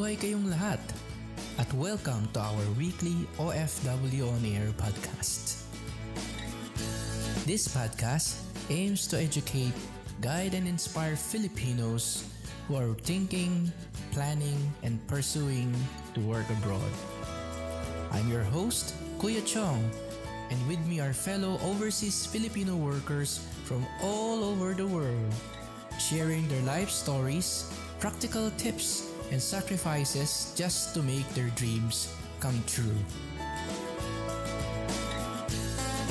Mabuhay kayong lahat at welcome to our weekly OFW On Air podcast. This podcast aims to educate, guide, and inspire Filipinos who are thinking, planning, and pursuing to work abroad. I'm your host, Kuya Chong, and with me are fellow overseas Filipino workers from all over the world, sharing their life stories, practical tips, and sacrifices just to make their dreams come true.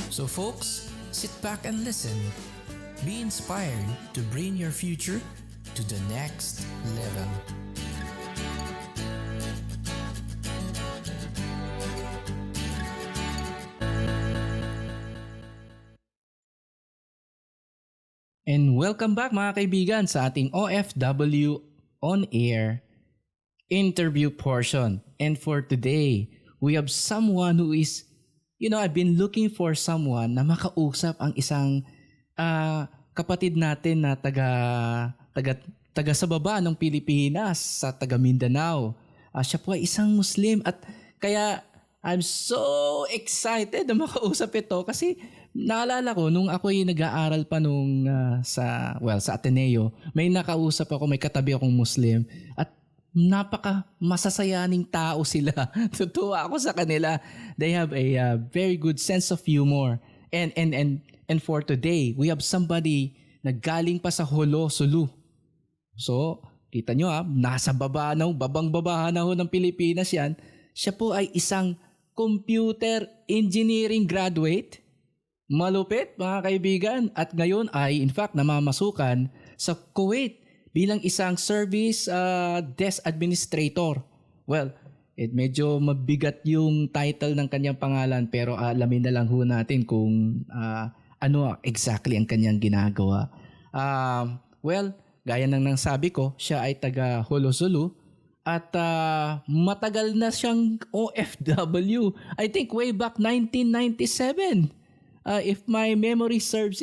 So folks, sit back and listen. Be inspired to bring your future to the next level. And welcome back mga kaibigan sa ating OFW On Air interview portion. And for today, we have someone who is, I've been looking for someone na makausap ang isang kapatid natin na taga sa baba ng Pilipinas, sa taga Mindanao. Siya po ay isang Muslim at kaya I'm so excited na makausap ito kasi naalala ko nung ako'y nag-aaral pa sa Ateneo, may nakausap ako, may katabi akong Muslim at napaka masasayaning tao sila. Tutuwa ako sa kanila. They have a very good sense of humor. And for today, we have somebody na galing pa sa Jolo, Sulu. So, kita nyo nasa babang-baba na ho ng Pilipinas yan. Siya po ay isang computer engineering graduate. Malupit mga kaibigan. At ngayon ay in fact namamasukan sa Kuwait bilang isang service desk administrator. Well, medyo mabigat yung title ng kanyang pangalan pero alamin na lang ho natin kung ano exactly ang kanyang ginagawa. Gaya ng sabi ko, siya ay taga Jolo Sulu at matagal na siyang OFW. I think way back 1997. If my memory serves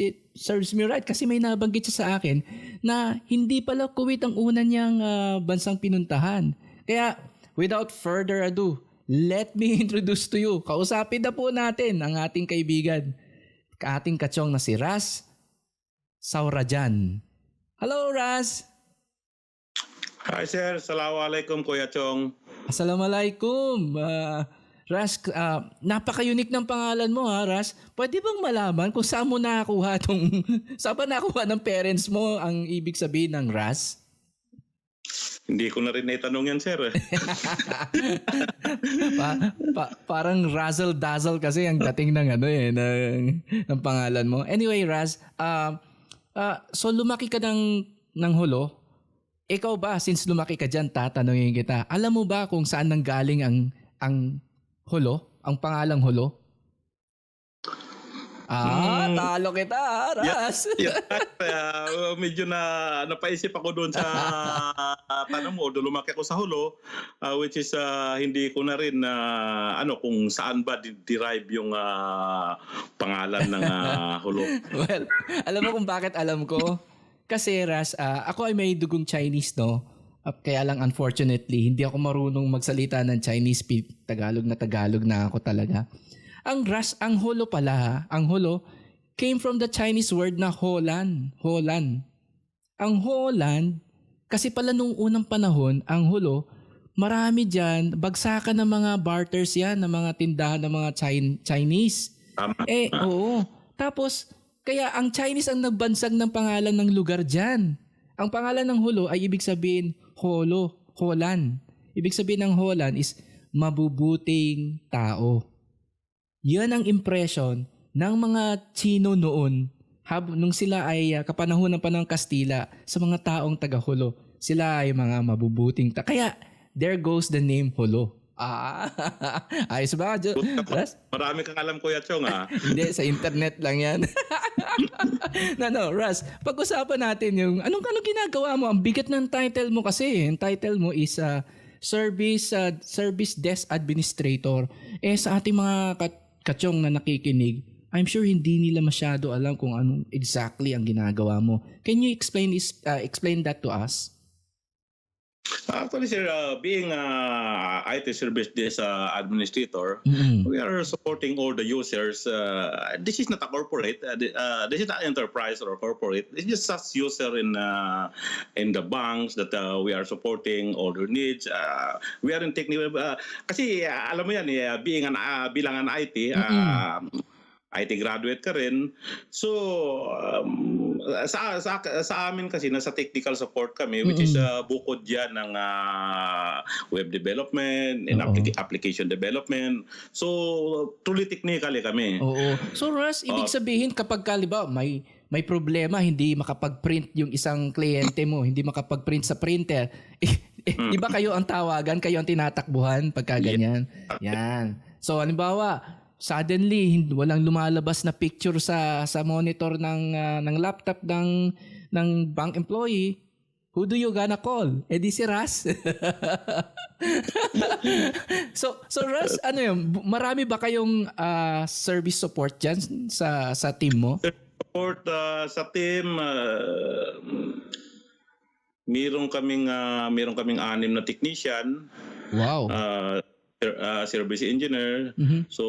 me right, kasi may nabanggit siya sa akin na hindi pala Kuwait ang una niyang bansang pinuntahan. Kaya without further ado, let me introduce to you. Kausapin na po natin ang ating kaibigan, ating kachong na si Ras Saurajan. Hello Ras! Hi sir, Assalamualaikum Kuya Chong. Assalamualaikum. Ras, napaka-unique ng pangalan mo Ras. Pwede bang malaman kung saan mo nakakuha saan ba nakakuha ng parents mo ang ibig sabihin ng Ras? Hindi ko na rin naitanong yan, sir. Parang razzle-dazzle kasi ang dating ng pangalan mo. Anyway, Ras, so lumaki ka ng Jolo. Ikaw ba, since lumaki ka dyan, tatanungin kita, alam mo ba kung saan nanggaling ang Jolo? Ang pangalang Jolo? Talo kita, Ras. Medyo napaisip ako doon sa tanong mo. Doon lumaki ako sa Jolo, which is hindi ko na rin kung saan ba derive yung pangalan ng Jolo. Well, alam mo kung bakit alam ko? Kasi Ras, ako ay may dugong Chinese, no? Kaya lang unfortunately, hindi ako marunong magsalita ng Chinese. Tagalog na ako talaga. Ang Ras, ang Jolo pala, ang Jolo came from the Chinese word na Holland. Ang Holland, kasi pala nung unang panahon, ang Jolo, marami dyan, bagsakan ng mga barters yan, ng mga tindahan ng mga Chinese. Oo. Tapos, kaya ang Chinese ang nagbansag ng pangalan ng lugar dyan. Ang pangalan ng Jolo ay ibig sabihin Holland. Ibig sabihin ng Holland is mabubuting tao. Yan ang impression ng mga Chino noon nung sila ay kapanahunan pa ng Kastila sa mga taong taga-Jolo. Sila ay mga mabubuting tao. Kaya there goes the name Jolo. Ayos ba? Marami kang alam Kuya Chong Hindi, sa internet lang yan. Ras, pag-usapan natin yung anong ginagawa mo. Ang bigat ng title mo kasi. Ang title mo is Service Desk Administrator. Sa ating mga kachong na nakikinig, I'm sure hindi nila masyado alam kung anong exactly ang ginagawa mo. Can you explain that to us? Actually, sir, being IT service desk administrator, Mm-mm. we are supporting all the users. This is not a corporate. This is not enterprise or corporate. It's just us user in the banks that we are supporting all their needs. We are in technical. Kasi alam mo yan, being bilang an IT. Mm-mm. IT graduate ka rin. So, sa amin kasi nasa technical support kami, which is Mm-mm. bukod yan ng web development and Oo. application development. So, truly technically kami. Oo. So Russ, ibig sabihin kapag halimbawa may problema, hindi makapag-print yung isang kliyente mo, hindi makapag-print sa printer, iba kayo ang tawagan, kayo ang tinatakbuhan pagka ganyan. Yan. So halimbawa, suddenly walang lumalabas na picture sa monitor ng laptop ng bank employee. Who do you gonna call? Eh di si Russ. So Russ, ano yun? Marami ba kayong service support dyan sa team mo? Support sa team, meron kaming 6 na technician, Wow. service engineer. Mhm. So,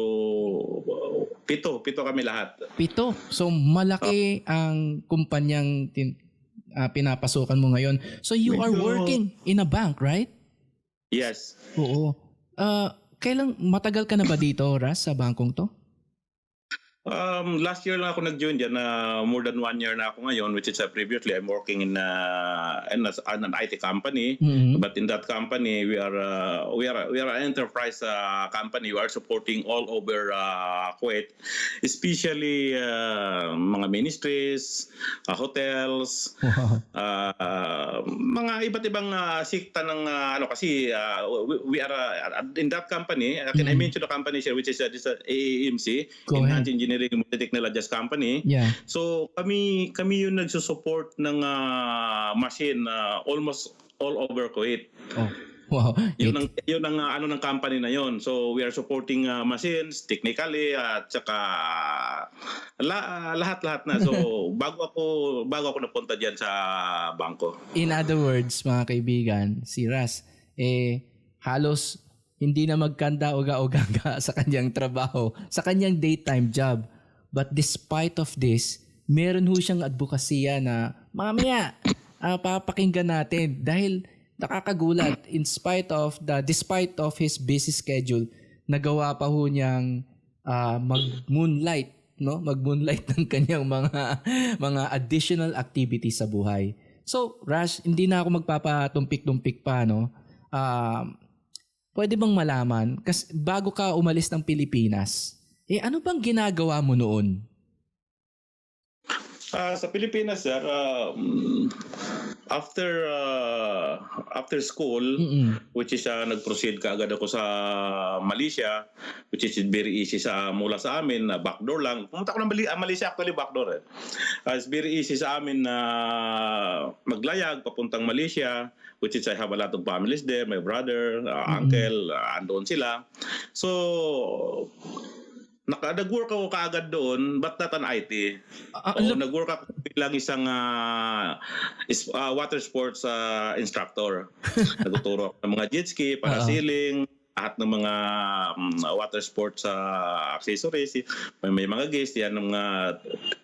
pito kami lahat. 7. So malaki ang kumpanyang pinapasukan mo ngayon. So you are Medyo- working in a bank, right? Yes. Oo. Kailang matagal ka na ba dito, Russ, sa bangkong to? Last year lang ako nag-join dyan. More than 1 year na ako ngayon, which is previously I'm working in an IT company. Mhm. But in that company, we are an enterprise company. We are supporting all over Kuwait, especially mga ministries, hotels, Wow. mga iba't ibang sikta ng kasi we are in that company. Can I mention the company here, which is this AAMC, Go Enhanced ahead. Engineering Multi-Technologies Company. Yeah. So kami yung nagsusupport ng machine almost all over Kuwait. Oh. Wow. Yun ang ano ng company na yon. So we are supporting machines technically at saka lahat-lahat na. So bago ako napunta diyan sa bangko. In other words, mga kaibigan, si Russ, halos hindi na magkanda uga-ugaga sa kanyang trabaho, sa kanyang daytime job. But despite of this, meron ho siyang advokasya na mamaya, papakinggan natin dahil nakakagulat despite of his busy schedule, nagawa pa ho niyang mag-moonlight, no? Mag-moonlight ng kanyang mga additional activities sa buhay. So, Russ, hindi na ako magpapatumpik-tumpik pa, no? Pwede bang malaman, kasi bago ka umalis ng Pilipinas, ano bang ginagawa mo noon? Sa Pilipinas, sir, after school, which is nag-proceed kaagad ako sa Malaysia, which is very easy mula sa amin, backdoor lang. Pumunta ako ng Malaysia, actually backdoor. It's very easy sa amin na maglayag papuntang Malaysia, which is I have a lot of families there, my brother, uncle, andoon sila. So, nag-work ako kaagad doon, but not an IT. Nag-work ako bilang isang water sports instructor. Nagtuturo ako ng mga jet ski, parasailing, lahat ng mga water sports accessories. May mga guests yan, ng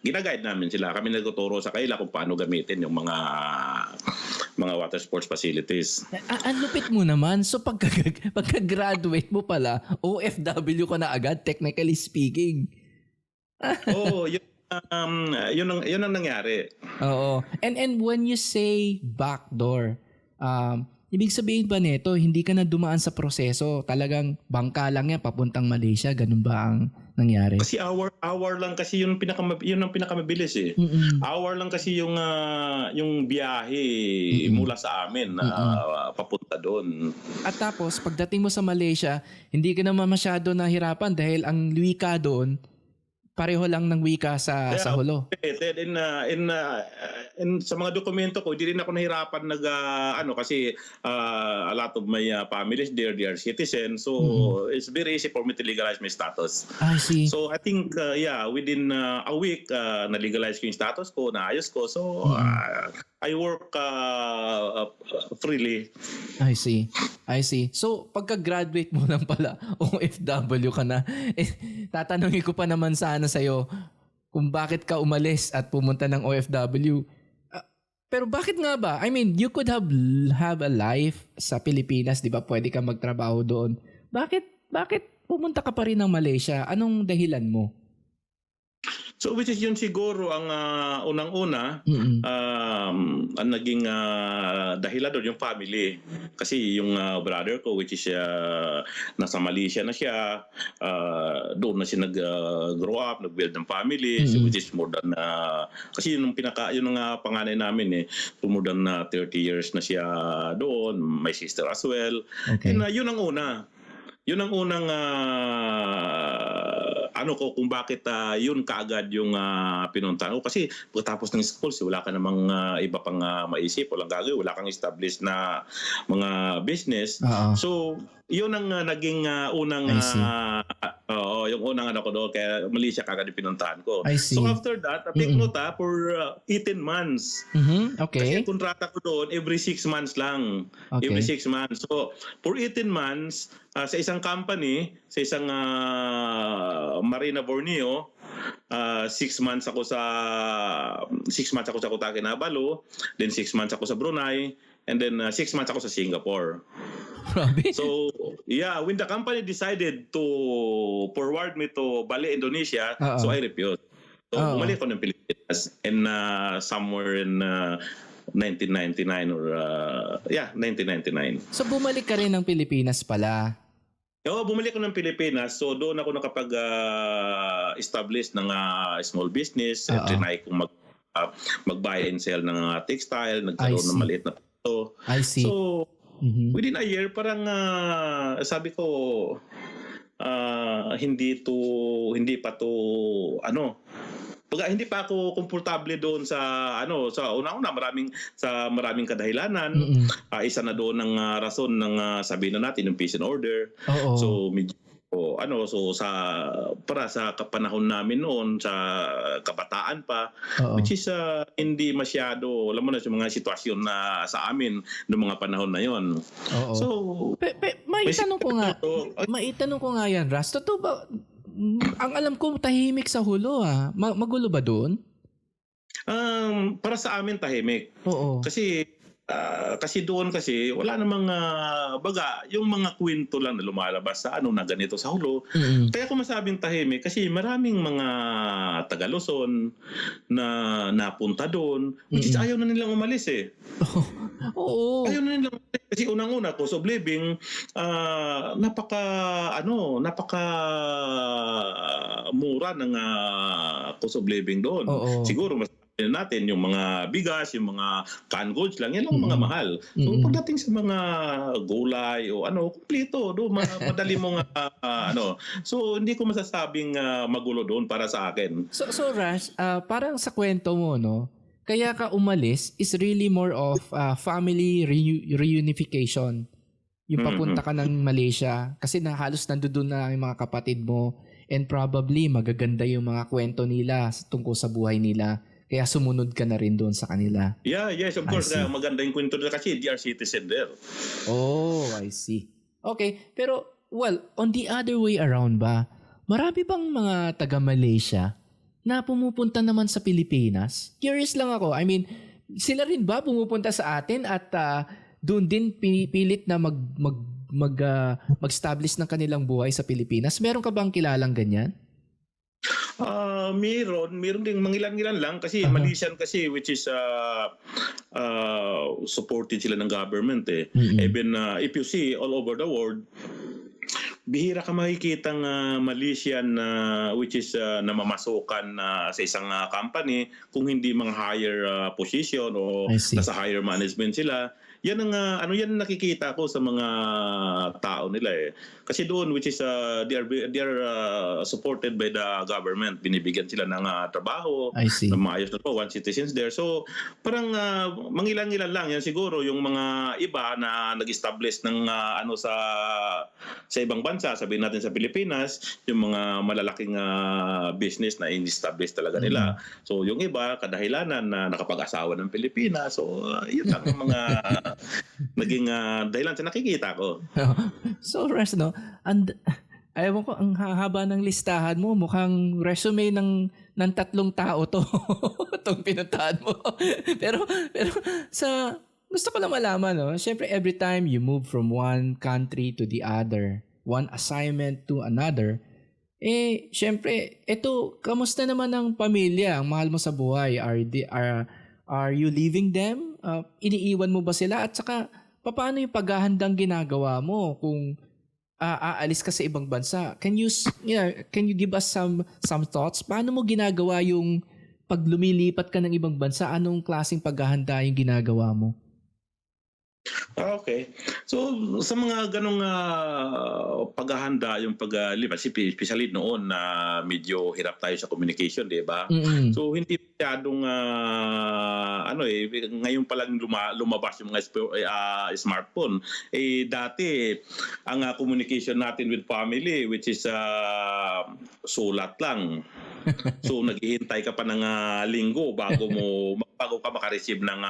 gina-guide namin sila. Kami nagtuturo sa kanila kung paano gamitin yung mga water sports facilities. Ang lupit mo naman. So pagka-graduate mo pala, OFW ka na agad, technically speaking. Oo, yun ang nangyari. Oo. And when you say backdoor, ibig sabihin ba nito, hindi ka na dumaan sa proseso, talagang bangka lang yan papuntang Malaysia, ganun ba ang nangyari? Kasi hour lang kasi yun ang pinakamabilis eh. Hour lang kasi yung biyahe mula sa amin papunta doon. At tapos pagdating mo sa Malaysia, hindi ka naman masyado nahirapan dahil ang wika doon pareho lang ng wika sa Yeah, Hulo. then in sa mga dokumento ko, hindi rin ako nahirapan kasi a lot of my families there, they are citizens. So it's very easy for me to legalize my status. I see. So I think within a week na-legalize ko yung status ko, naayos ko. So I work freely. I see. So, pagka-graduate mo lang pala, OFW ka na, tatanungin ko pa naman sana sa'yo kung bakit ka umalis at pumunta ng OFW. Pero bakit nga ba? I mean, you could have a life sa Pilipinas, di ba? Pwede ka magtrabaho doon. Bakit pumunta ka pa rin ng Malaysia? Anong dahilan mo? So which is yun siguro ang unang-una ang naging dahilan doon yung family. Kasi yung brother ko which is nasa Malaysia na siya, doon na siya nag-grow up, nag-build ng family, so which is more than kasi yun ang panganay namin so more than 30 years na siya doon, my sister as well. Okay. And yun ang una. Yun ang unang kung bakit yun kaagad yung pinuntahan ko. Kasi pagkatapos ng school, wala ka namang iba pang maisip, walang gagawin, wala kang established na mga business. So, yun ang naging unang yung unang ko doon, kaya Malaysia kagad yung pinuntahan ko. So after that, take note for 18 months. Okay. Kasi ang kontrata ko doon every 6 months lang. Okay. Every 6 months. So for 18 months sa isang company, sa isang Marina Borneo, 6 months ako sa Cotabato Kinabalu, then 6 months ako sa Brunei, and then 6 months ako sa Singapore. So, when the company decided to forward me to Bali, Indonesia, so I refused. So, bumalik ako ng Pilipinas and somewhere in 1999 or 1999. So, bumalik ka rin ng Pilipinas pala? Oo, bumalik ako ng Pilipinas. So, doon ako nakapag-establish ng small business. Trinay kong mag-buy and sell ng textile. Nagkaroon ng maliit na pito. I see. So, within a year, parang sabi ko, hindi pa ako komportable doon sa una-una maraming kadahilanan. Isa na doon ng rason ng sabihin na natin yung peace and order. So medyo para sa kapanahon namin noon sa kabataan pa, which is hindi masyado, alam mo na yung mga sitwasyon na sa amin noong mga panahon na yon. So maitanong ko nga yan, Ras, totoo ba? Ang alam ko tahimik sa Hulo magulo ba doon? Para sa amin tahimik. Kasi doon wala namang yung mga kwento lang na lumalabas sa na ganito sa Hulo. Kaya ko masabing tahimik kasi maraming mga Taga-Luzon na napunta doon, which is ayaw na nilang umalis Ayaw na nilang umalis kasi unang-una cost of living napaka mura ng cost of living doon. Siguro mas natin yung mga bigas, yung mga canned goods lang, yan lang mga mahal. So pagdating sa mga gulay o kumpleto, madali mo So hindi ko masasabing magulo doon para sa akin. So Rash, parang sa kwento mo, kaya ka umalis is really more of family reunification. Yung papunta ka ng Malaysia kasi halos nandoon na yung mga kapatid mo and probably magaganda yung mga kwento nila tungkol sa buhay nila. Kaya sumunod ka na rin doon sa kanila. Yes, of course. Maganda yung kwento nila kasi they are citizen there. Oh, I see. Okay, pero on the other way around ba, marami bang mga taga-Malaysia na pumupunta naman sa Pilipinas? Curious lang ako. I mean, sila rin ba pumupunta sa atin at doon din pinipilit na mag-establish ng kanilang buhay sa Pilipinas? Meron ka bang kilalang ganyan? Meron ding mangilan-ngilan lang kasi Malaysian kasi which is supported sila ng government Even if you see all over the world, bihira ka makikitang Malaysian which is namamasukan sa isang company kung hindi mga higher position o nasa higher management sila. yan ang yan ang nakikita ko sa mga tao nila eh. Kasi doon, which is they are supported by the government, binibigyan sila ng trabaho, I see. ng maayos na one citizens there. So parang mangilan-ngilan lang yan siguro yung mga iba na nag-establish ng sa ibang bansa, sabihin natin sa Pilipinas, yung mga malalaking business na in-establish talaga nila. So yung iba kadahilanan na nakapag-asawa ng Pilipinas. So yun lang ang mga naging dahilan sa nakikita ko. So, Res, no? Ayaw ko, ang haba ng listahan mo. Mukhang resume ng 3 tao to. Itong pinuntahan mo. pero gusto ko lang malaman, no? Siyempre, every time you move from one country to the other, one assignment to another, siyempre, kamusta naman ang pamilya, ang mahal mo sa buhay? Are you leaving them? Iniiwan mo ba sila? At saka, paano yung paghahandang ginagawa mo kung aalis ka sa ibang bansa? Can you give us some thoughts? Paano mo ginagawa yung pag lumilipat ka ng ibang bansa? Anong klaseng paghahanda yung ginagawa mo? Okay. So sa mga ganong paghahanda yung paglipat, especially noon na medyo hirap tayo sa communication, 'di ba? Mm-mm. So hindi masyadong ngayon pa lang lumabas yung mga smartphone. Dati ang communication natin with family, which is sulat lang. So naghihintay ka pa ng linggo bago ka makareceive ng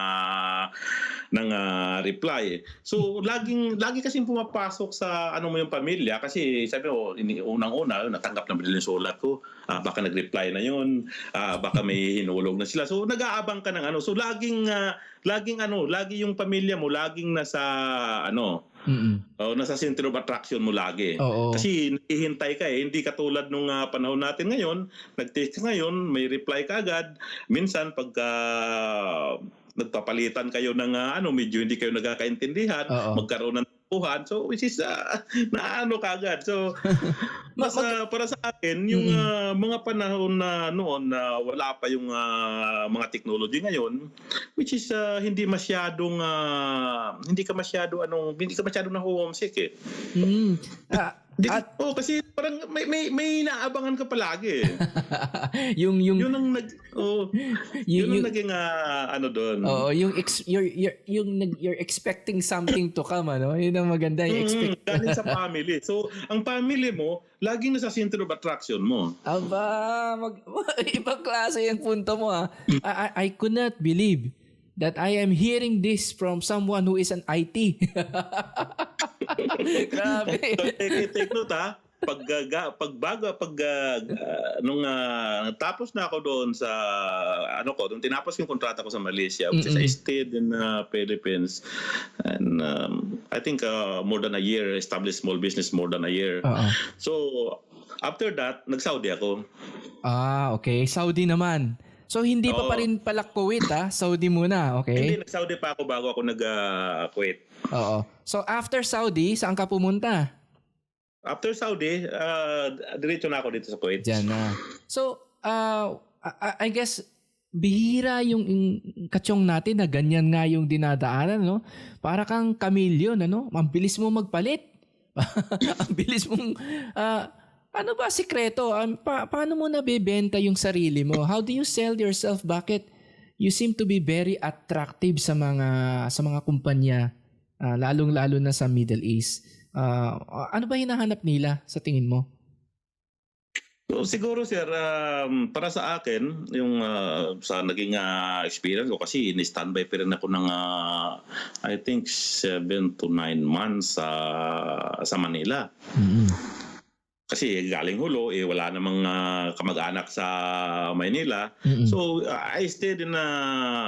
reply. So lagi kasing pumapasok sa mo yung pamilya kasi sabi ko unang-una natanggap na ba nila yung sulat ko, baka nag-reply na yun, baka may hinulog na sila. So nag-aabang ka ng so lagi yung pamilya mo laging nasa nasa center of attraction mo lagi. Oo. Kasi naghihintay ka hindi katulad nung panahon natin ngayon, nag-text ka ngayon, may reply ka agad. Minsan pagka nagpapalitan kayo ng medyo hindi kayo nagkakaintindihan, magkaroon ng tampuhan, so which is kagad. So para sa akin yung mga panahon na noon na wala pa yung mga technology ngayon, which is hindi ka masyadong na homesick eh. Kasi parang may inaabangan ka palagi. yung yun ang naging doon. Oo, you're expecting something to come, Yun ang maganda, galing sa family. So, ang family mo laging nasa center of attraction mo. Aba, ibang klase yung punto mo I could not believe that I am hearing this from someone who is an IT. Grabe. So, take note nung tapos na ako doon sa doon tinapos yung kontrata ko sa Malaysia, which is I stayed in Philippines and I think more than a year, established small business more than a year. So after that nag-Saudi ako. Okay, Saudi naman. So hindi pa rin pala Kuwait Saudi muna, okay? Hindi, nag-Saudi pa ako bago ako nag-Kuwait. Oo. So after Saudi, saan ka pumunta? After Saudi, diretso na ako dito sa Kuwait. Diyan na. So, I guess, bihira yung katsong natin na ganyan nga yung dinadaanan, no? Para kang kamilyon, Ang bilis mo magpalit. Ang bilis mong... ano ba sikreto? Paano mo nabebenta yung sarili mo? How do you sell yourself? Bakit you seem to be very attractive sa mga kumpanya, lalong-lalo na sa Middle East? Ano ba hinahanap nila sa tingin mo? So, siguro sir, para sa akin, yung sa naging experience ko kasi ni-standby pa rin ako ng I think 7 to 9 months sa Manila. Mm-hmm. Kasi galing Hulo, wala namang kamag-anak sa Maynila. Mm-hmm. So, I stayed in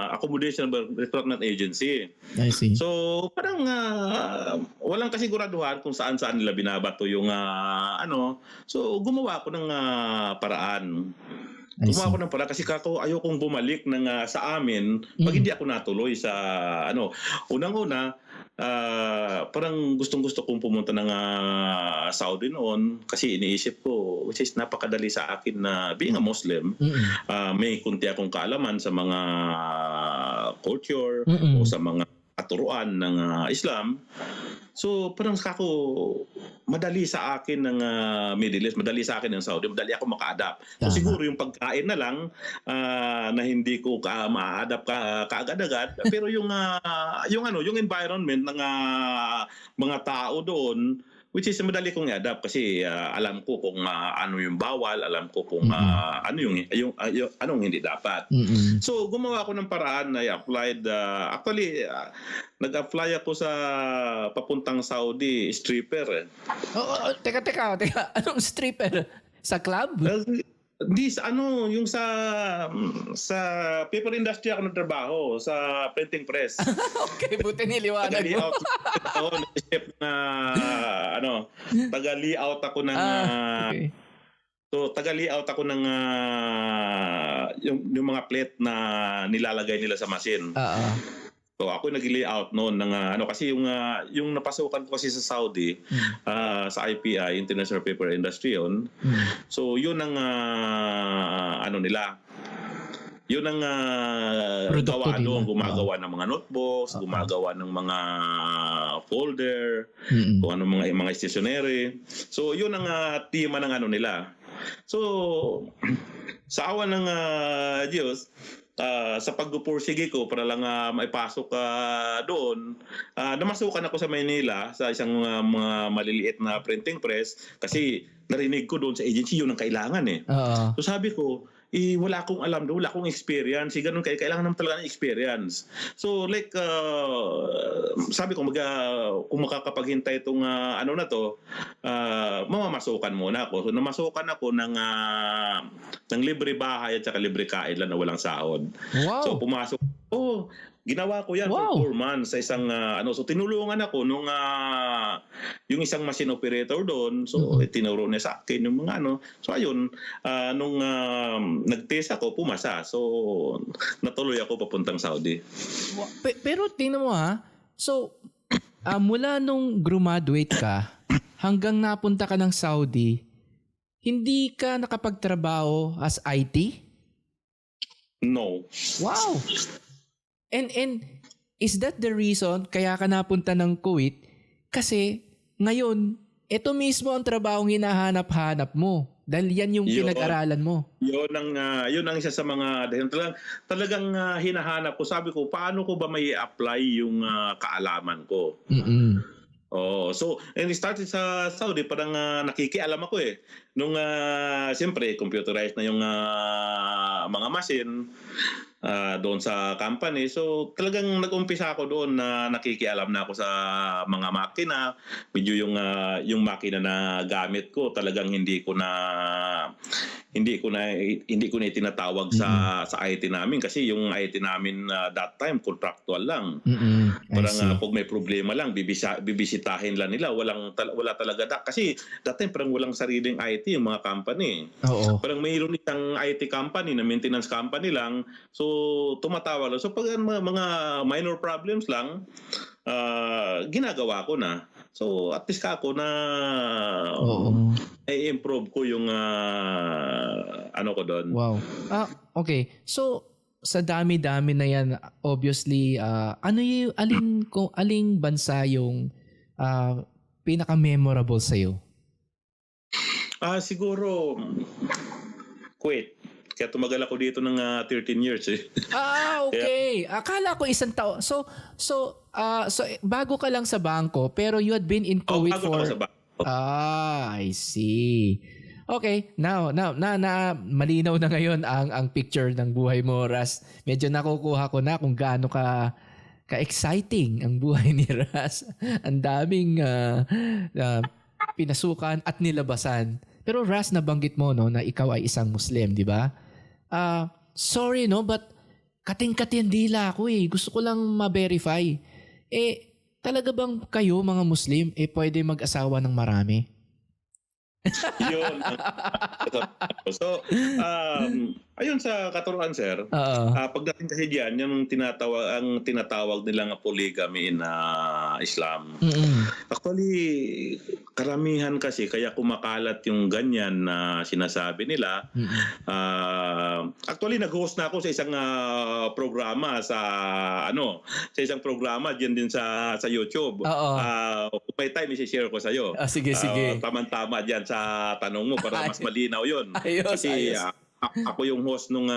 accommodation recruitment agency. I see. So, parang walang kasiguraduhan kung saan-saan nila binabato yung So, gumawa ako ng paraan. Gumawa ko ng paraan kasi ayokong bumalik sa amin pag hindi ako natuloy sa unang-una. Parang gustong-gusto kong pumunta ng Saudi noon kasi iniisip ko, which is napakadali sa akin na being a Muslim, may kunti akong kaalaman sa mga culture o sa mga katuruan ng Islam. So parang kako madali sa akin ng Middle East, madali sa akin ng Saudi, madali ako maka-adapt. So Tama. siguro yung pagkain na lang na hindi ko ma-adapt kaagad-agad, pero yung environment ng mga tao doon, which is madali kong i-adapt kasi alam ko kung ano yung bawal, alam ko kung ano yung anong hindi dapat. Mm-mm. So gumawa ako ng paraan na I-applied. Nag-apply ako sa papuntang Saudi, stripper. Teka. Anong stripper? Sa club? Hindi sa yung sa paper industry ako nagtrabaho, sa printing press. Okay, buti niliwanag mo. Taga-layout ako ng Okay. So taga-layout ako ng yung mga plate na nilalagay nila sa machine. Oo. So ako nag-layout noon ng kasi yung napasukan ko kasi sa Saudi sa IPI, International Paper Industry yun. So yun ang nila. Yun ang Produkto gawa doon, nila. gumagawa ng mga notebooks, gumagawa ng mga folder, Mm-mm. kung ano mga stationery. So yun ang tema ng nila. So sa awa ng Diyos, sa pagpupursige ko para lang maipasok doon, namasukan ako sa Maynila sa isang mga maliliit na printing press kasi narinig ko doon sa agency yun ang kailangan eh. Oo. So sabi ko, wala akong alam doon, wala akong experience. Ganun kailangan naman talaga ng experience. So like sabi ko kung makakapaghintay itong na to, mamamasukan muna ako. So namasukan ako ng libre bahay at saka libre kain lang na walang sahod. Wow. So pumasok. Ginawa ko yan Wow. for 4 months sa isang so tinulungan ako nung yung isang machine operator doon. So tinuro niya sa akin yung mga So ayun, nung nag-test ako, pumasa. So natuloy ako papuntang Saudi. Pero tingnan mo So, mula nung graduate ka hanggang napunta ka ng Saudi, hindi ka nakapagtrabaho as IT? No. Wow. And is that the reason kaya ka napunta ng Kuwait? Kasi ngayon, ito mismo ang trabahong hinahanap-hanap mo. Dahil yan yung Yun. pinag-aralan mo. Yun ang isa sa mga talagang hinahanap ko. Sabi ko, paano ko ba may apply yung kaalaman ko? Mm-mm. So and it started sa Saudi, parang nakikialam ako eh. Nung siyempre computerized na yung mga machine doon sa company. So talagang nag-umpisa ako doon na nakikialam na ako sa mga makina. Medyo yung makina na gamit ko talagang hindi ko na itinatawag sa IT namin kasi yung IT namin that time contractual lang. Parang pag may problema lang bibisitahin lang nila, wala talaga kasi that time parang walang sariling IT yung mga company. Oo. Parang mayroon isang IT company na maintenance company lang, so tumatawag lang. So pag mga minor problems lang ginagawa ko na. So at least ako na i-improve ko yung ko doon. Wow. Okay. So sa dami-dami na yan, obviously, aling bansa yung pinaka-memorable sa'yo? Siguro Kuwait. Kaya tumagal ako dito ng 13 years eh. Okay. Akala ko isang taon. So bago ka lang sa bangko, pero you had been in Kuwait bago ako sa bangko. I see. Okay, now malinaw na ngayon ang picture ng buhay mo, Ras. Medyo nakukuha ko na kung gaano ka-exciting ang buhay ni Ras. Ang daming pinasukan at nilabasan. Pero Ras, nabanggit mo na ikaw ay isang Muslim, di ba? Sorry but kating-kating dila ako eh. Gusto ko lang ma-verify. Talaga bang kayo mga Muslim pwede mag-asawa ng marami? Yun. So, ayun sa katuruan, sir, Oo. pagdating kasi diyan, yung tinatawag nilang polygamy in Islam. Mm. Actually, karamihan kasi kaya kumakalat yung ganyan na sinasabi nila. Mm. Actually, nag-host na ako sa isang programa sa isang programa diyan din sa YouTube. Oo. Kung may time i-share ko sa iyo. Sige, sige. Tama diyan sa tanong mo para mas malinaw 'yon. Ayos, Kasi ayos. ako yung host nung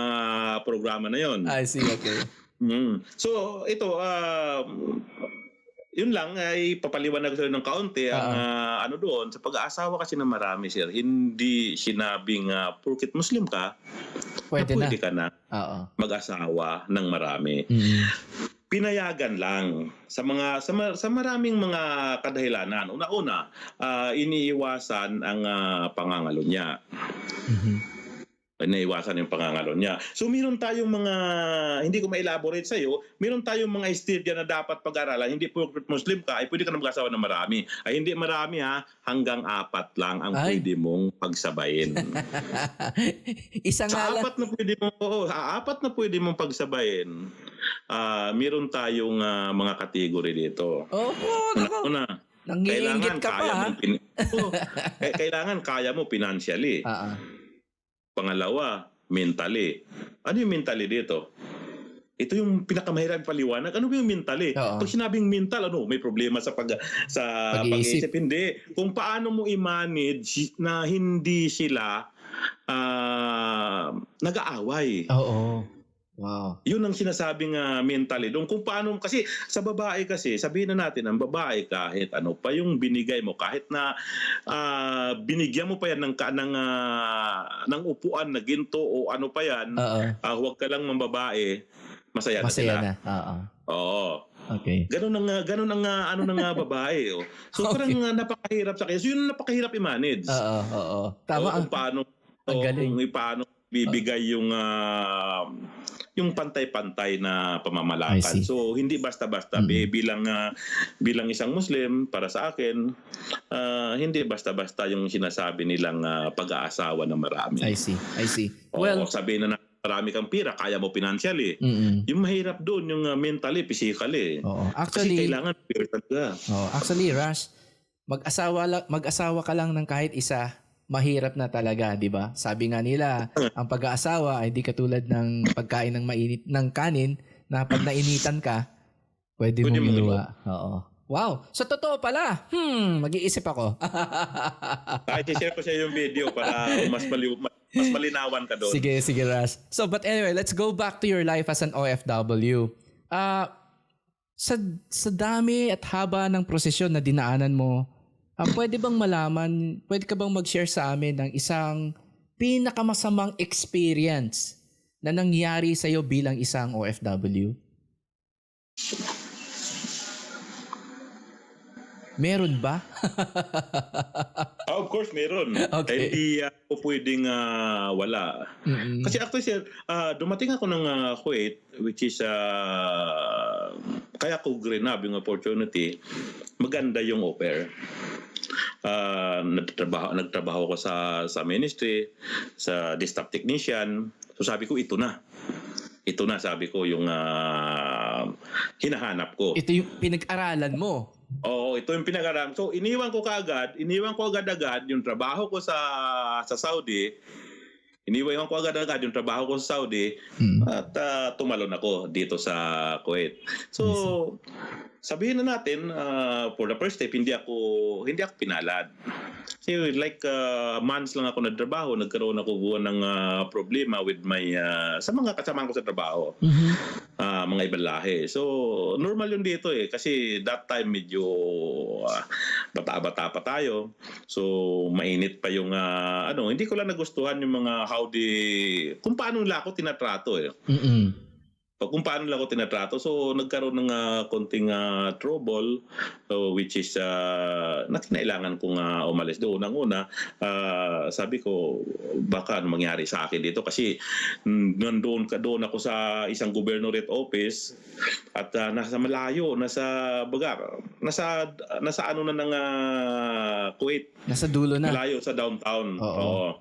programa na 'yon. I see, okay. So ito yun lang ay papaliwanag ko ng kaunti ang doon sa pag-aasawa kasi ng marami, sir. Hindi sinabing porket Muslim ka, Pwede na. ka na Oo. mag-asawa ng marami. Mm. Pinayagan lang sa maraming mga kadahilanan. Una-una, iniiwasan ang pangangalo niya. Mhm. Naiwasan yung pangangalo niya. So meron tayong mga, hindi ko ma-elaborate sa iyo, meron tayong mga istilya na dapat pag-aralan. Hindi po Muslim ka, ay pwede ka na mag-asawa ng marami. Ay hindi marami hanggang 4 lang ang pwede mong pagsabayin. Isa nga lang. Apat na pwede mong pagsabayin. Meron tayong mga kategory dito. Una, nangiinggit ka pa. Kailangan kaya mo financially. Pangalawa, mentally. Ano yung mentally dito? Ito yung pinakamahirap paliwanag. Ano ba yung mentally? Pag sinabing mental, may problema sa pag-iisip. Hindi. Kung paano mo i-manage na hindi sila nag-aaway. Oo. Wow. Yun ang sinasabing mentally. Doon kung paano, kasi sa babae kasi, sabihin na natin, ang babae kahit ano pa yung binigay mo, kahit na binigyan mo pa yan ng upuan na ginto o ano pa yan, huwag ka lang mambabae, masaya na sila. Na. Oo. Okay. Ganun ang babae. So parang napakahirap sa kanya. So yun napakahirap i-manage. Oo. Tama. Kung paano bibigay yung pantay-pantay na pamamalakan. So hindi basta-basta bilang isang Muslim para sa akin, hindi basta-basta yung sinasabi nilang pag-aasawa ng marami. I see. Well, sabihin na marami kang pira, kaya mo financially. Yung mahirap doon yung mentally, physically. Actually, kasi kailangan pira talaga. Actually, Rush, mag-asawa ka lang ng kahit isa, mahirap na talaga, 'di ba? Sabi nga nila, ang pag-aasawa ay di katulad ng pagkain ng mainit ng kanin na pag nainitan ka, pwede mong iluwa. Wow. So totoo pala. Mag-iisip ako. I-share ko sa yung video para mas malinawan ka doon. Sige, Rush. So but anyway, let's go back to your life as an OFW. Sa dami at haba ng prosesyon na dinaanan mo, pwede bang malaman, pwede ka bang mag-share sa amin ng isang pinakamasamang experience na nangyari sa iyo bilang isang OFW? Meron ba? Of course, meron. Okay. Hindi ako pwedeng wala. Kasi actually, sir, dumating ako ng Kuwait, which is kaya ko grinab yung opportunity. Maganda yung au pair. Nagtrabaho ko sa ministry, sa staff technician. So sabi ko, ito na sabi ko yung hinahanap ko. Ito yung pinag-aralan mo. Oo, ito yung pinag-aralan. So iniwan ko agad yung trabaho ko sa Saudi. Iniwan ko agad yung trabaho ko sa Saudi at tumalon ako dito sa Kuwait. So sabihin na natin, for the first step, hindi ako pinalad. Kasi months lang ako nagtrabaho, nagkaroon ako ng problema with sa mga kasamahan ko sa trabaho. Mga ibang lahi. So, normal yun dito kasi that time medyo bata-bata pa tayo. So, mainit pa yung hindi ko lang nagustuhan yung mga kung paano nila ako tinatrato . kung paano lang ako tinatrato. So nagkaroon ng konting trouble, which is na kinailangan kong umalis doon. Ang una, sabi ko baka ano mangyari sa akin dito kasi doon ako sa isang governorate office at nasa malayo, nasa ano na ng Kuwait. Nasa dulo na. Malayo sa downtown. Oo.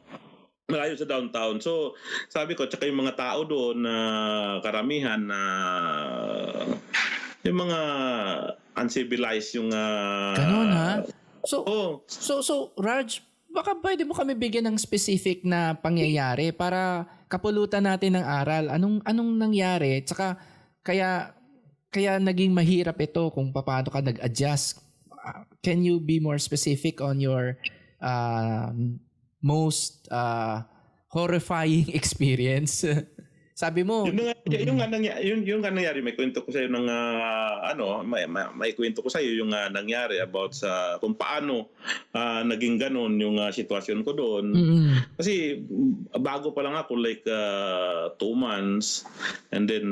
Malayo sa downtown. So, sabi ko, tsaka yung mga tao doon na karamihan na yung mga uncivilized yung Ganun ha? oh, So Raj, baka pwede mo kami bigyan ng specific na pangyayari para kapulutan natin ng aral. Anong nangyari? Tsaka kaya naging mahirap ito kung paano ka nag-adjust. Can you be more specific on your most horrifying experience? Sabi mo, yung nga nangyari, may kwento ko sa iyo ng may kwento ko sa iyo yung nangyari about sa kung paano naging ganon yung sitwasyon ko doon. Kasi bago pa lang ako like 2 months, and then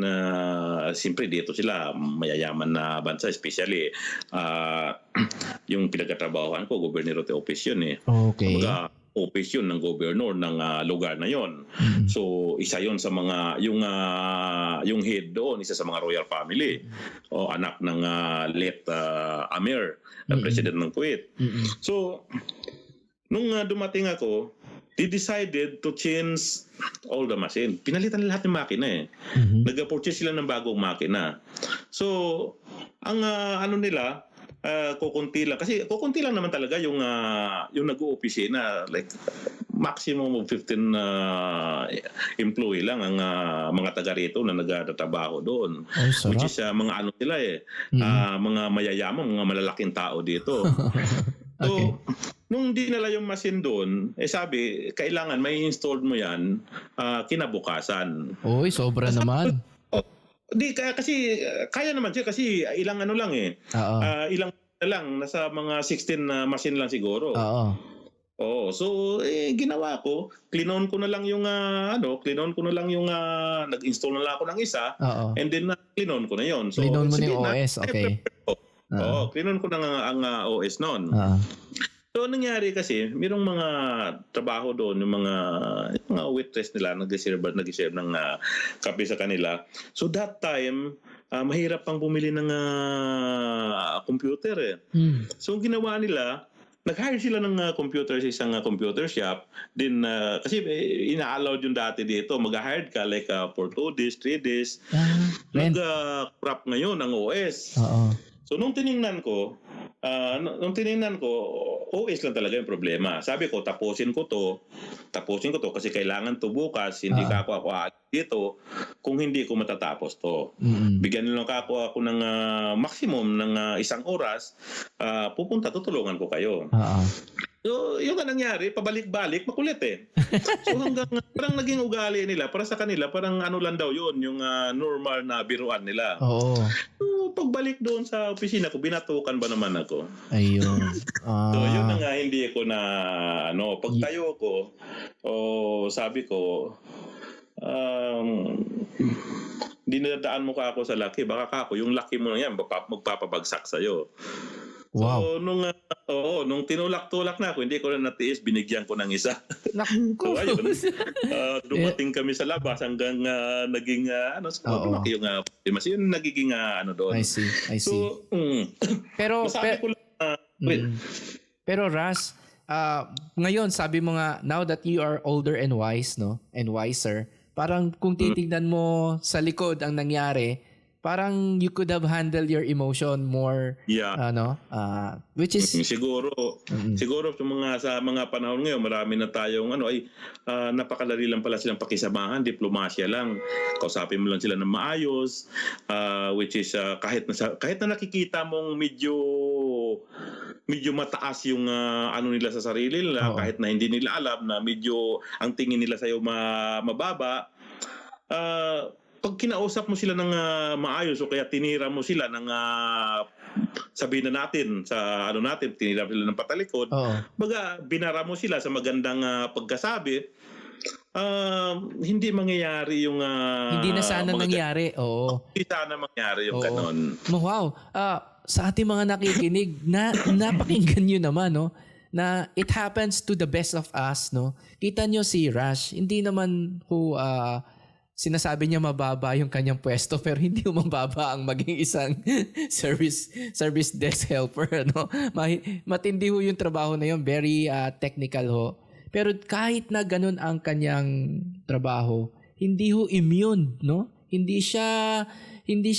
siyempre dito sila mayayaman na bansa, especially yung pinagtatrabahuhan ko, governorate office yun eh. Okay. Office yun ng governor ng lugar na yon. So isa yon sa mga yung head doon, isa sa mga royal family o anak ng late Amir, na president ng Kuwait. So nung dumating ako, they decided to change all the machine. Pinalitan lahat ng makina eh. Nag-purchase sila ng bagong makina. So ang ano nila, kukunti lang. Kasi kukunti lang naman talaga yung nag-oopisina. Like, maximum of 15 employee lang ang mga taga rito na nagtatrabaho doon. Which is mga ano sila eh. Mga mayayaman, mga malalaking tao dito. So, nung dinala yung machine doon, sabi, kailangan may installed mo yan kinabukasan. Oy, sobra naman. Kasi kaya naman siya kasi ilang ano lang eh. Ilang na lang, nasa mga 16 na machine lang siguro. Oo. So ginawa ko, klinon ko na lang yung nag-install na lang ako ng isa, and then klinon ko na yon. So klinon mo na yung OS, okay. Oo, klinon ko na ang OS noon. So nangyari kasi, mayroong mga trabaho doon, yung mga waitress nila nag-serve ng kape sa kanila. So that time, mahirap pang bumili ng computer eh. So ang ginawa nila, nag-hire sila ng computer sa isang computer shop. Then kasi ina-allowed yung dati dito, mag-hire ka like for 2 days, 3 days. Nag-crop ngayon ang OS. So nung tiningnan ko, OS lang talaga yung problema. Sabi ko, tapusin ko to kasi kailangan to bukas, hindi ka ako dito kung hindi ko matatapos to. Bigyan nyo lang ako ng maximum ng 1 oras, pupunta, tutulungan ko kayo. So, yung nangyari, pabalik-balik, makulit eh. So hanggang parang naging ugali nila, para sa kanila, parang ano lang daw yun, yung normal na biruan nila. So, pagbalik doon sa opisina ko, binatukan ba naman ako? Ayun. So, yun na nga, hindi ko na, pagtayo ko, sabi ko, dinadaan mo ka ako sa laki, baka ako, yung laki mo na yan, magpapabagsak sa'yo. Wow. So, nung tinulak-tulak na ako, hindi ko na natiis, binigyan ko ng isa. So, ayun. Dumating kami sa labas hanggang naging, lumaki yung mas yun nagiging doon. I see. So, Pero Ras, ngayon sabi mo nga, now that you are older and wise, no? And wiser, parang kung titignan mo sa likod ang nangyari, parang you could have handled your emotion more, which is siguro sa mga panahon ngayon, marami na tayong napakadali lang pala silang pakisamahan, diplomasya lang, kausapin mo lang sila ng maayos, which is kahit na nakikita mong medyo mataas yung nila sa sarili nila, kahit na hindi nila alam na medyo ang tingin nila sa iyo mababa, pag kinausap mo sila ng maayos o kaya tinira mo sila ng sabihin na natin sa tinira sila ng patalikod, baga binara mo sila sa magandang pagkasabi, Hindi mangyayari yung Hindi na sana mga nangyari. Oo. hindi sana mangyari yung Oo. ganon. Wow. Sa ating mga nakikinig, napakinggan nyo naman, no? Na it happens to the best of us, no? Kita nyo si Rash, hindi naman sinasabi niya mababa yung kanyang pwesto, pero hindi mo mababa ang maging isang service desk helper, no? Matindi ho yung trabaho na yun, very technical ho. Pero kahit na ganun ang kanyang trabaho, hindi ho immune, no?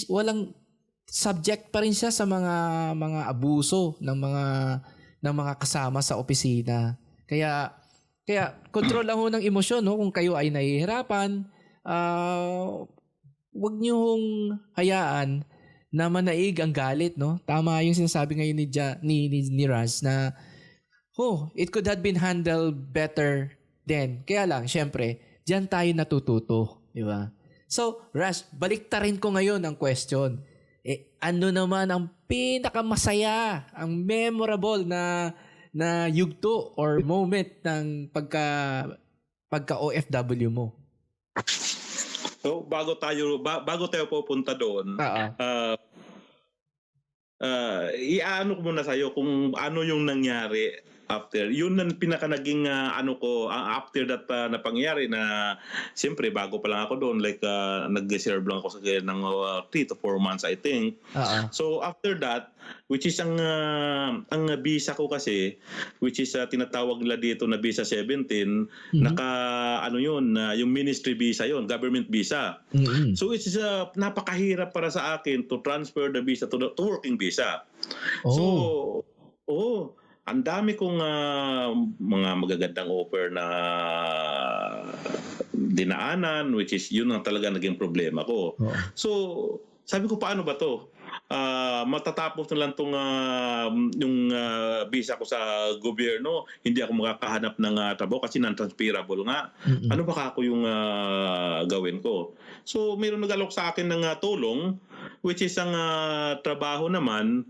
Walang subject pa rin siya sa mga abuso ng mga kasama sa opisina. Kaya control lang ho ng emosyon, no? Kung kayo ay nahihirapan, wag niyo hong hayaan na manaig ang galit, no? Tama yung sinasabi ngayon ni Raz na it could have been handled better then. Kaya lang, syempre, diyan tayo natututo, di ba? So, Raz, baliktarin ko ngayon ang question. Ano naman ang pinakamasaya, ang memorable na yugto or moment ng pagka OFW mo? So bago tayo pupunta doon, iano ko muna sa'yo kung ano yung nangyari after. Yun ang pinaka naging after that na pangyayari na siyempre bago pa lang ako doon, like nag-serve lang ako ng 3 to 4 months I think. So after that, which is ang visa ko kasi, which is tinatawag nila dito na visa 17, yung ministry visa yon, government visa. So it's napakahirap para sa akin to transfer the visa to working visa. So ang dami kong mga magagandang offer na dinaanan, which is yun ang talaga naging problema ko. So sabi ko, paano ba to? Matatapos na lang yung visa ko sa gobyerno, hindi ako makakahanap ng trabaho kasi non-transferable nga. Ano ba ako yung gawin ko? So mayroon nag-alok sa akin ng tulong, which is ang trabaho naman,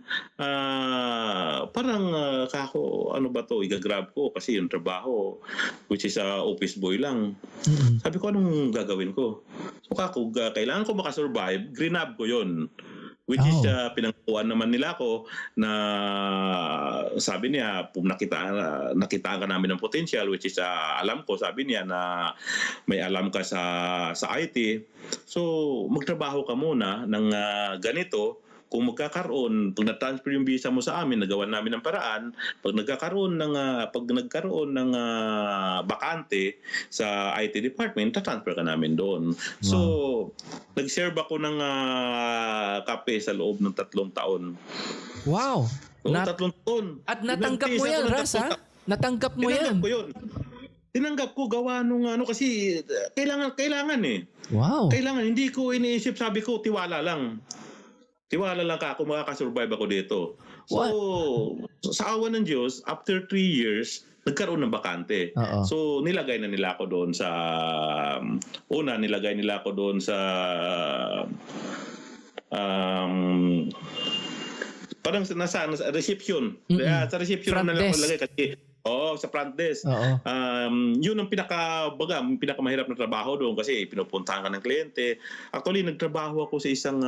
parang ano ba to, igagrab ko kasi yung trabaho, which is office boy lang. Sabi ko, anong gagawin ko? So kailangan ko makasurvive, grinab ko yon. Which is pinangkuhan naman nila ako na sabi niya, nakita ka namin ng potential, which is alam ko, sabi niya na may alam ka sa IT. So magtrabaho ka muna ng ganito. Kung magkakaroon, pag na-transfer yung visa mo sa amin, nagawa namin ng paraan, pag nagkaroon ng bakante sa IT department, ta-transfer ka namin doon. Wow. So, nag-serve ako ng kape sa loob ng 3 taon. Wow! So, 3 taon. At natanggap mo yan, Ras, ha? Natanggap mo yan. Tinanggap ko yun. Tinanggap ko, gawa nung kasi kailangan eh. Wow! Kailangan, hindi ko iniisip, sabi ko, tiwala lang ako, makakasurvive ako dito. So, sa awa ng Diyos, after 3 years, nagkaroon ng bakante. So, nilagay na nila ako doon sa parang nasa reception. Sa reception na lang ako lagay kasi sa front desk. Yun ang pinakamahirap na trabaho doon kasi pinupuntahan ka ng kliyente. Actually, nagtrabaho ako sa isang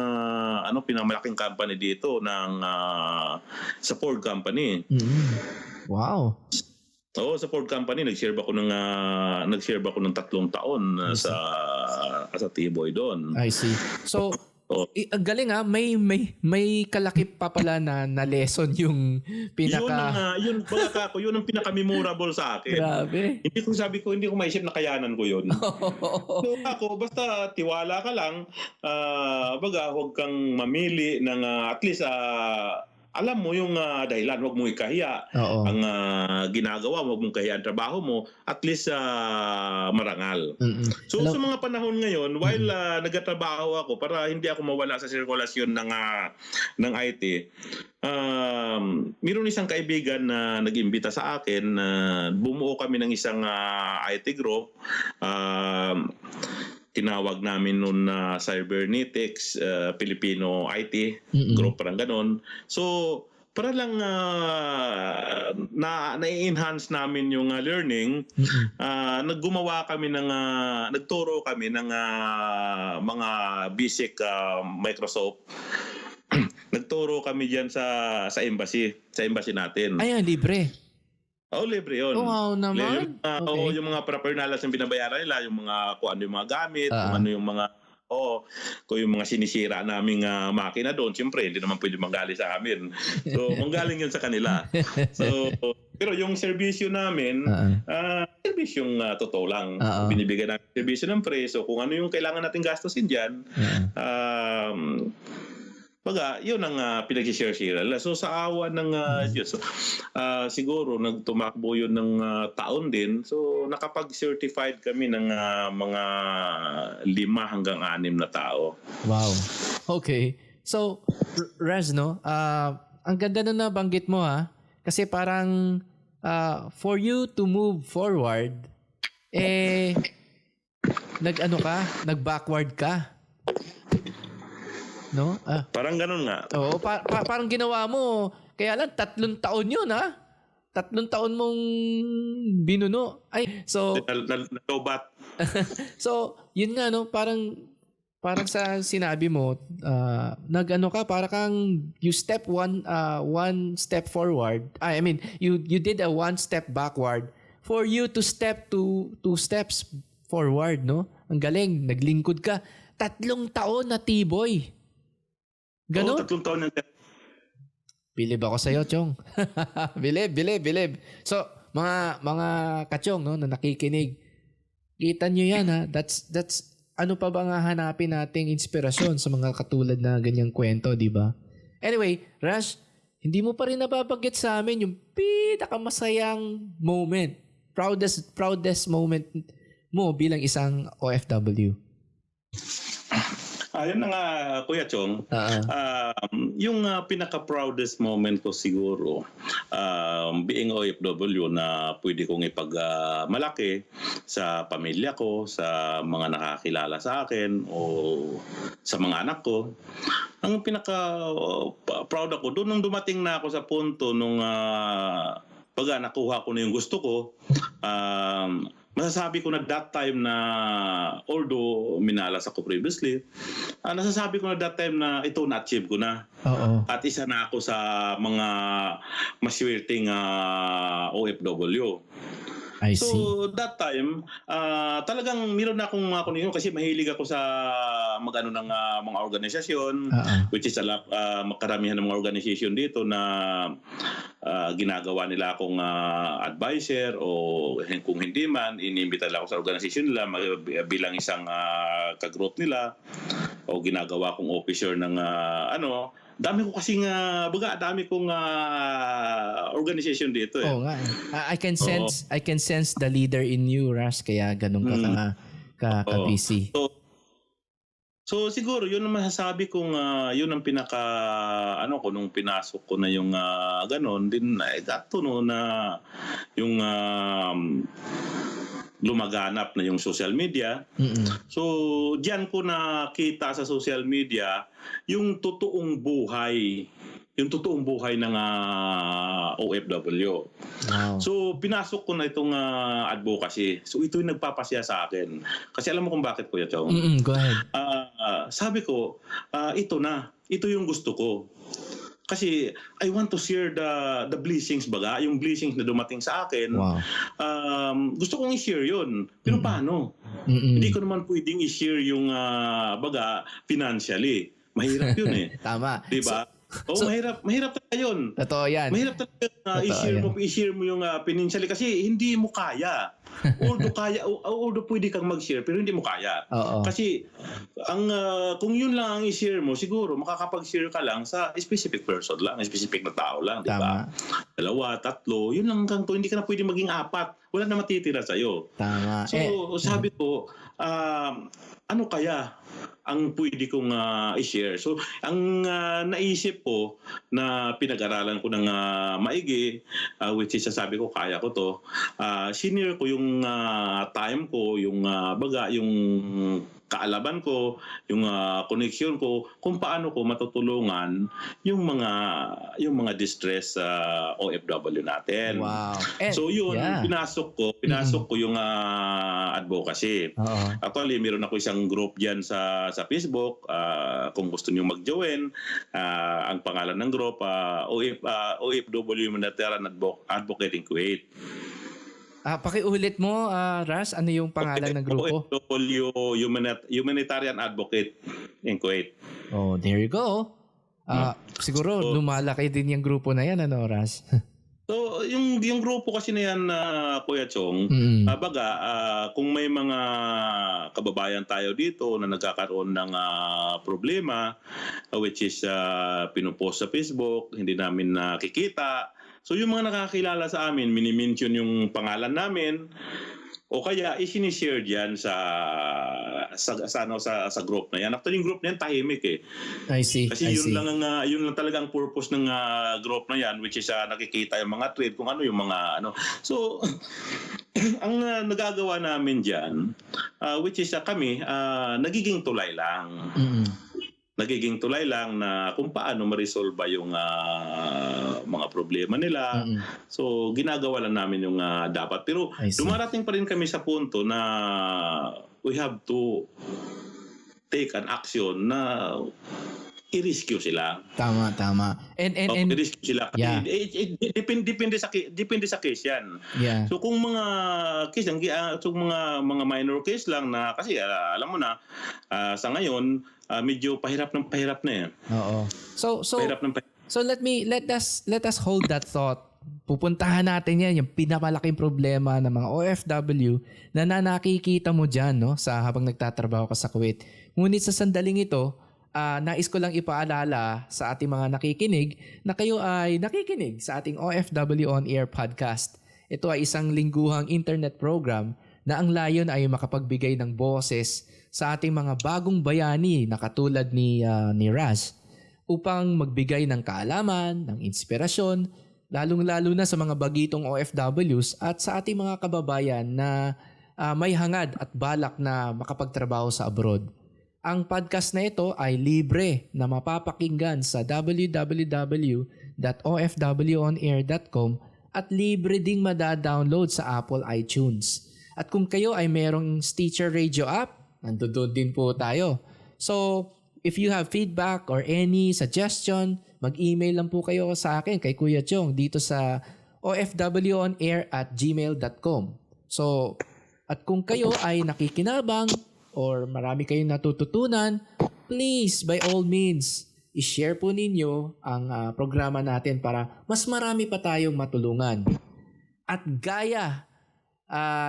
pinamalaking company dito sa Ford company. Wow. Sa Ford company, nag-serve ako ng 3 taon sa T-Boy doon. I see. So, ang galing may kalakip pa pala na lesson yung pinaka... Yun ang pinaka-memorable sa akin. Grabe. Hindi ko maisip na kayanan ko yun. So ako, basta tiwala ka lang, huwag kang mamili ng at least alam mo yung dahilan, huwag mong ikahiya. Ang ginagawa, huwag mong kahiya ang trabaho mo, at least marangal. So sa mga panahon ngayon, while nagtatrabaho ako para hindi ako mawala sa sirkulasyon ng IT, mayroon isang kaibigan na nag-imbita sa akin, bumuo kami ng isang IT group. Tinawag namin noon Cybernetics, Filipino IT group, parang ganon. So, para lang na-enhance namin yung learning, nagturo kami ng mga basic Microsoft. Nagturo kami diyan sa embassy natin. Ayan, libre. Libre yun. Oh, wow naman. Okay. Yung mga paraphernalia yung binabayaran nila, yung mga kung ano yung mga gamit, kung ano yung mga kung yung mga sinisira naming makina doon, siyempre hindi naman pwede manggaling sa amin. So manggaling yun sa kanila. So pero yung serbisyo namin, serbisyong totoo lang. Binibigyan namin serbisyo ng preso, kung ano yung kailangan nating gastusin diyan. Yun ang pinag-share-share. So sa awa ng Diyos, siguro nagtumakbo yun ng taon din. So nakapag-certified kami ng mga 5 hanggang 6 na tao. Wow. Okay. So, Raz, no? Ang ganda na nabanggit mo, ha? Kasi parang for you to move forward, nag-backward ka. No? Parang ganun nga. Oo, parang ginawa mo. Kaya lang 3 taon 'yun, ha? 3 taon mong binuno. So nalobat. So, 'yun nga, no, parang sa sinabi mo, para kang you step one step forward. I mean, you did a 1 step backward for you to step 2 steps forward, no? Ang galing, naglingkod ka. 3 taon na T-boy. Ganon? 3 taon na. Bilib ako sa'yo, Chong. Bilib. So, mga kachong, no, na nakikinig, kita nyo yan, ha? That's ano pa ba nga hanapin nating inspirasyon sa mga katulad na ganyang kwento, di ba? Anyway, Rash, hindi mo pa rin nababanggit sa amin yung pinakamasayang moment, proudest moment mo bilang isang OFW. Ayun na nga, Kuya Chong. Yung pinaka-proudest moment ko siguro, being OFW na pwede kong ipagmalaki sa pamilya ko, sa mga nakakilala sa akin, o sa mga anak ko. Ang pinaka-proud ako, doon nung dumating na ako sa punto nung nakuha ko na yung gusto ko, masasabi ko na that time na, although minalas ako previously, nasasabi ko na that time na ito na-achieve ko na. At isa na ako sa mga maswerteng OFW. I see. So that time, talagang meron na akong mga kunin kasi mahilig ako sa magano ng mga organisasyon, which is makaramihan ng mga organisasyon dito na ginagawa nila akong advisor, o kung hindi man, inimbita nila ako sa organisasyon nila bilang isang ka-group nila, o ginagawa kong officer ng dami ko kasing dami kong organization dito eh. Oo nga. I can sense the leader in you, Ras, kaya ganun ka busy. So siguro yun ang masasabi kong yun ang pinaka ko nung pinasok ko na yung ganon din na yung lumaganap na yung social media. So diyan ko nakita sa social media yung totoong buhay ng OFW. Wow. So pinasok ko na itong advocacy. So ito yung nagpapasaya sa akin. Kasi alam mo kung bakit, Kuya Chong? Go ahead. Sabi ko, ito yung gusto ko. Kasi I want to share the blessings yung blessings na dumating sa akin. Wow. Gusto kong i-share yun. Pero paano? Hindi ko naman pwedeng i-share yung financially. Mahirap yun eh. Tama. Diba? Mahirap talaga yun. Totoo yan. Mahirap talaga i-share mo yung financially kasi hindi mo kaya. Although pwede kang mag-share pero hindi mo kaya. Kasi kung yun lang ang i-share mo, siguro makakapag-share ka lang sa specific person lang, specific na tao lang, di ba? 2, 3, yun lang hanggang to, hindi ka na pwede maging 4. Wala na matitira sa'yo. Tama. So sabi ko, ano kaya ang pwede kong i-share? So ang naisip ko na pinag-aralan ko ng maigi, which is sabi ko kaya ko to, senior ko yung time ko, yung kaalaman ko, yung connection ko kung paano ko matutulungan yung mga distress OFW natin. Wow. And, So yun, yeah. pinasok ko yung advocacy. Oo. Actually, meron ako isang group diyan sa Facebook. Kung gusto niyo mag-join, ang pangalan ng group OFW Humanitarian Advocating Kuwait. Pakiulit mo, Ras, ano yung pangalan ng grupo? OFW Humanitarian Advocate in Kuwait. Oh, there you go. Siguro lumalaki din yung grupo na yan, ano, Ras? So, yung grupo kasi na yan, Kuya Chong, kung may mga kababayan tayo dito na nagkakaroon ng problema, which is pinupost sa Facebook, hindi namin nakikita. So, yung mga nakakilala sa amin, minimension yung pangalan namin, o kaya isinishare diyan sa group na yan. Actually, yung group na yan tahimik eh. I see. Kasi yun lang talaga ang purpose ng group na yan, which is nakikita yung mga trade, kung ano yung mga ano. So, ang nagagawa namin diyan, which is kami, nagiging tulay lang. Nagiging tulay lang na kung paano ma-resolve yung mga problema nila. So, ginagawa lang namin yung dapat. Pero dumarating pa rin kami sa punto na we have to take an action na i-rescue sila. Tama. And i-rescue sila. Yeah. Depende sa case yan. Yeah. So kung mga case lang, mga minor case lang na kasi alam mo na sa ngayon medyo pahirap na yan. Oo. So Pahirap. So let us hold that thought. Pupuntahan natin yan, yung pinamalaking problema ng mga OFW na nakikita mo dyan, no, habang nagtatrabaho ka sa Kuwait. Ngunit sa sandaling ito, nais ko lang ipaalala sa ating mga nakikinig na kayo ay nakikinig sa ating OFW On Air podcast. Ito ay isang lingguhang internet program na ang layon ay makapagbigay ng boses sa ating mga bagong bayani na katulad ni Raz upang magbigay ng kaalaman, ng inspirasyon, lalong-lalo na sa mga bagitong OFWs at sa ating mga kababayan na may hangad at balak na makapagtrabaho sa abroad. Ang podcast na ito ay libre na mapapakinggan sa www.ofwonair.com at libre ding madadownload sa Apple iTunes. At kung kayo ay merong Stitcher Radio app, nandoon din po tayo. So, if you have feedback or any suggestion, mag-email lang po kayo sa akin, kay Kuya Chong, dito sa ofwonair@gmail.com. So, at kung kayo ay nakikinabang or marami kayong natututunan, please, by all means, i-share po ninyo ang programa natin para mas marami pa tayong matulungan. At gaya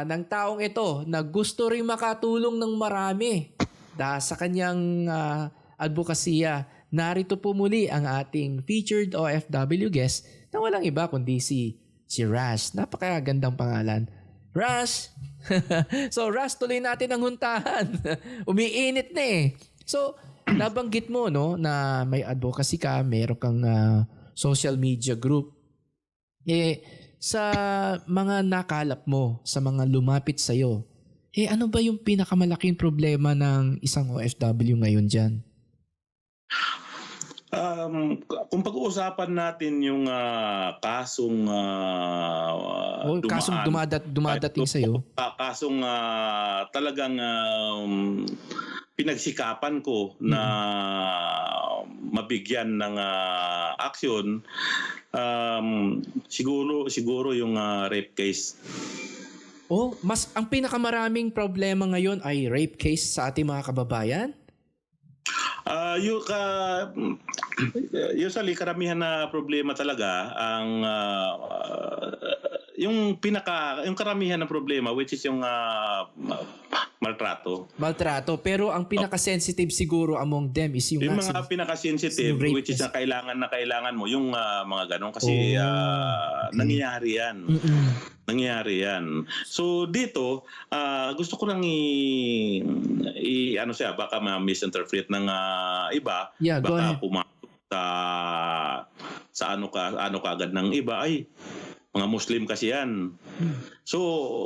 ng taong ito na gusto rin makatulong ng marami sa kanyang advokasya, narito po muli ang ating featured OFW guest na walang iba kundi si Raz. Napakagandang pangalan. Raz! So, Raz, tuloy natin ang huntahan. Umiinit na eh. So, nabanggit mo no, na may advocacy ka, meron kang social media group. Sa mga nakalap mo, sa mga lumapit sa'yo, ano ba yung pinakamalaking problema ng isang OFW ngayon dyan? Kung pag-uusapan natin yung kasong kasong dumadating sa'yo? Kasong talagang pinagsikapan ko na mabigyan ng action, siguro yung rape case. Ang pinakamaraming problema ngayon ay rape case sa ating mga kababayan? Usually karamihan na problema talaga ang yung karamihan ng problema, which is yung maltrato. Pero ang pinaka-sensitive siguro among them is yung mga pinaka-sensitive, which is kailangan mo yung mga ganun kasi okay. Nangyayari yan. So dito, gusto ko lang baka ma-misinterpret ng iba, baka pumasok sa ano ka agad ng iba, ay Mga Muslim kasi yan. So,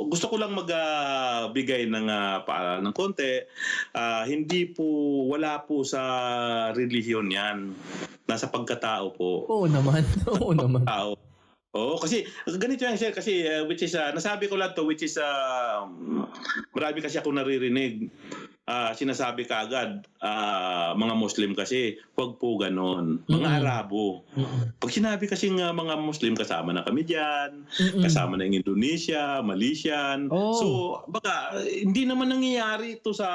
gusto ko lang magbigay ng konti. Hindi po, wala po sa relihiyon yan. Nasa pagkatao po. Oo naman. Oo naman. Tao. Oo, kasi ganito yan, sir. Kasi which is, nasabi ko lang to, which is, marami kasi ako naririnig. Sinasabi kaagad, mga Muslim kasi, wag po ganon. Mga Arabo. Pag sinabi kasi mga Muslim, kasama na kami dyan, kasama na yung Indonesia, Malaysian. Oh. So, baka hindi naman nangyayari ito sa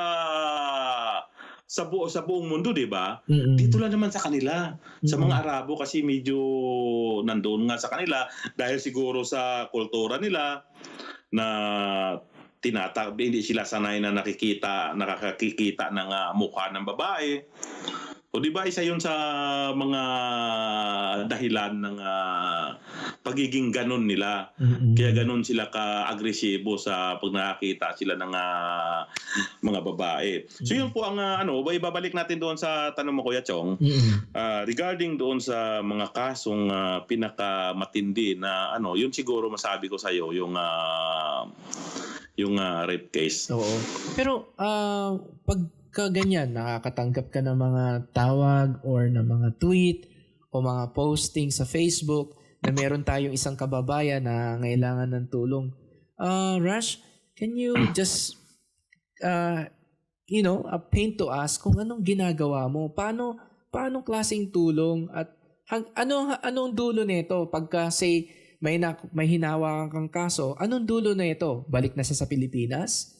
buong mundo, di ba? Dito lang naman sa kanila. Sa mga Arabo kasi medyo nandoon nga sa kanila dahil siguro sa kultura nila na hindi sila sanay na nakakakikita ng mukha ng babae. O di ba isa 'yun sa mga dahilan ng pagiging ganon nila. Kaya ganon sila ka-agresibo sa pag nakakita sila ng mga babae. So yun po ang ibabalik natin doon sa tanong mo, Kuya Chong. Regarding doon sa mga kasong pinakamatindi na yun siguro masabi ko sa iyo yung rape case. Oo. Pero pagka ganyan, nakakatanggap ka ng mga tawag or ng mga tweet o mga posting sa Facebook na meron tayong isang kababayan na ngailangan ng tulong. Rash, can you just paint to us kung anong ginagawa mo? Paano klaseng tulong at anong dulo nito pagka say may hinawa kang kaso, anong dulo na ito? Balik na siya sa Pilipinas?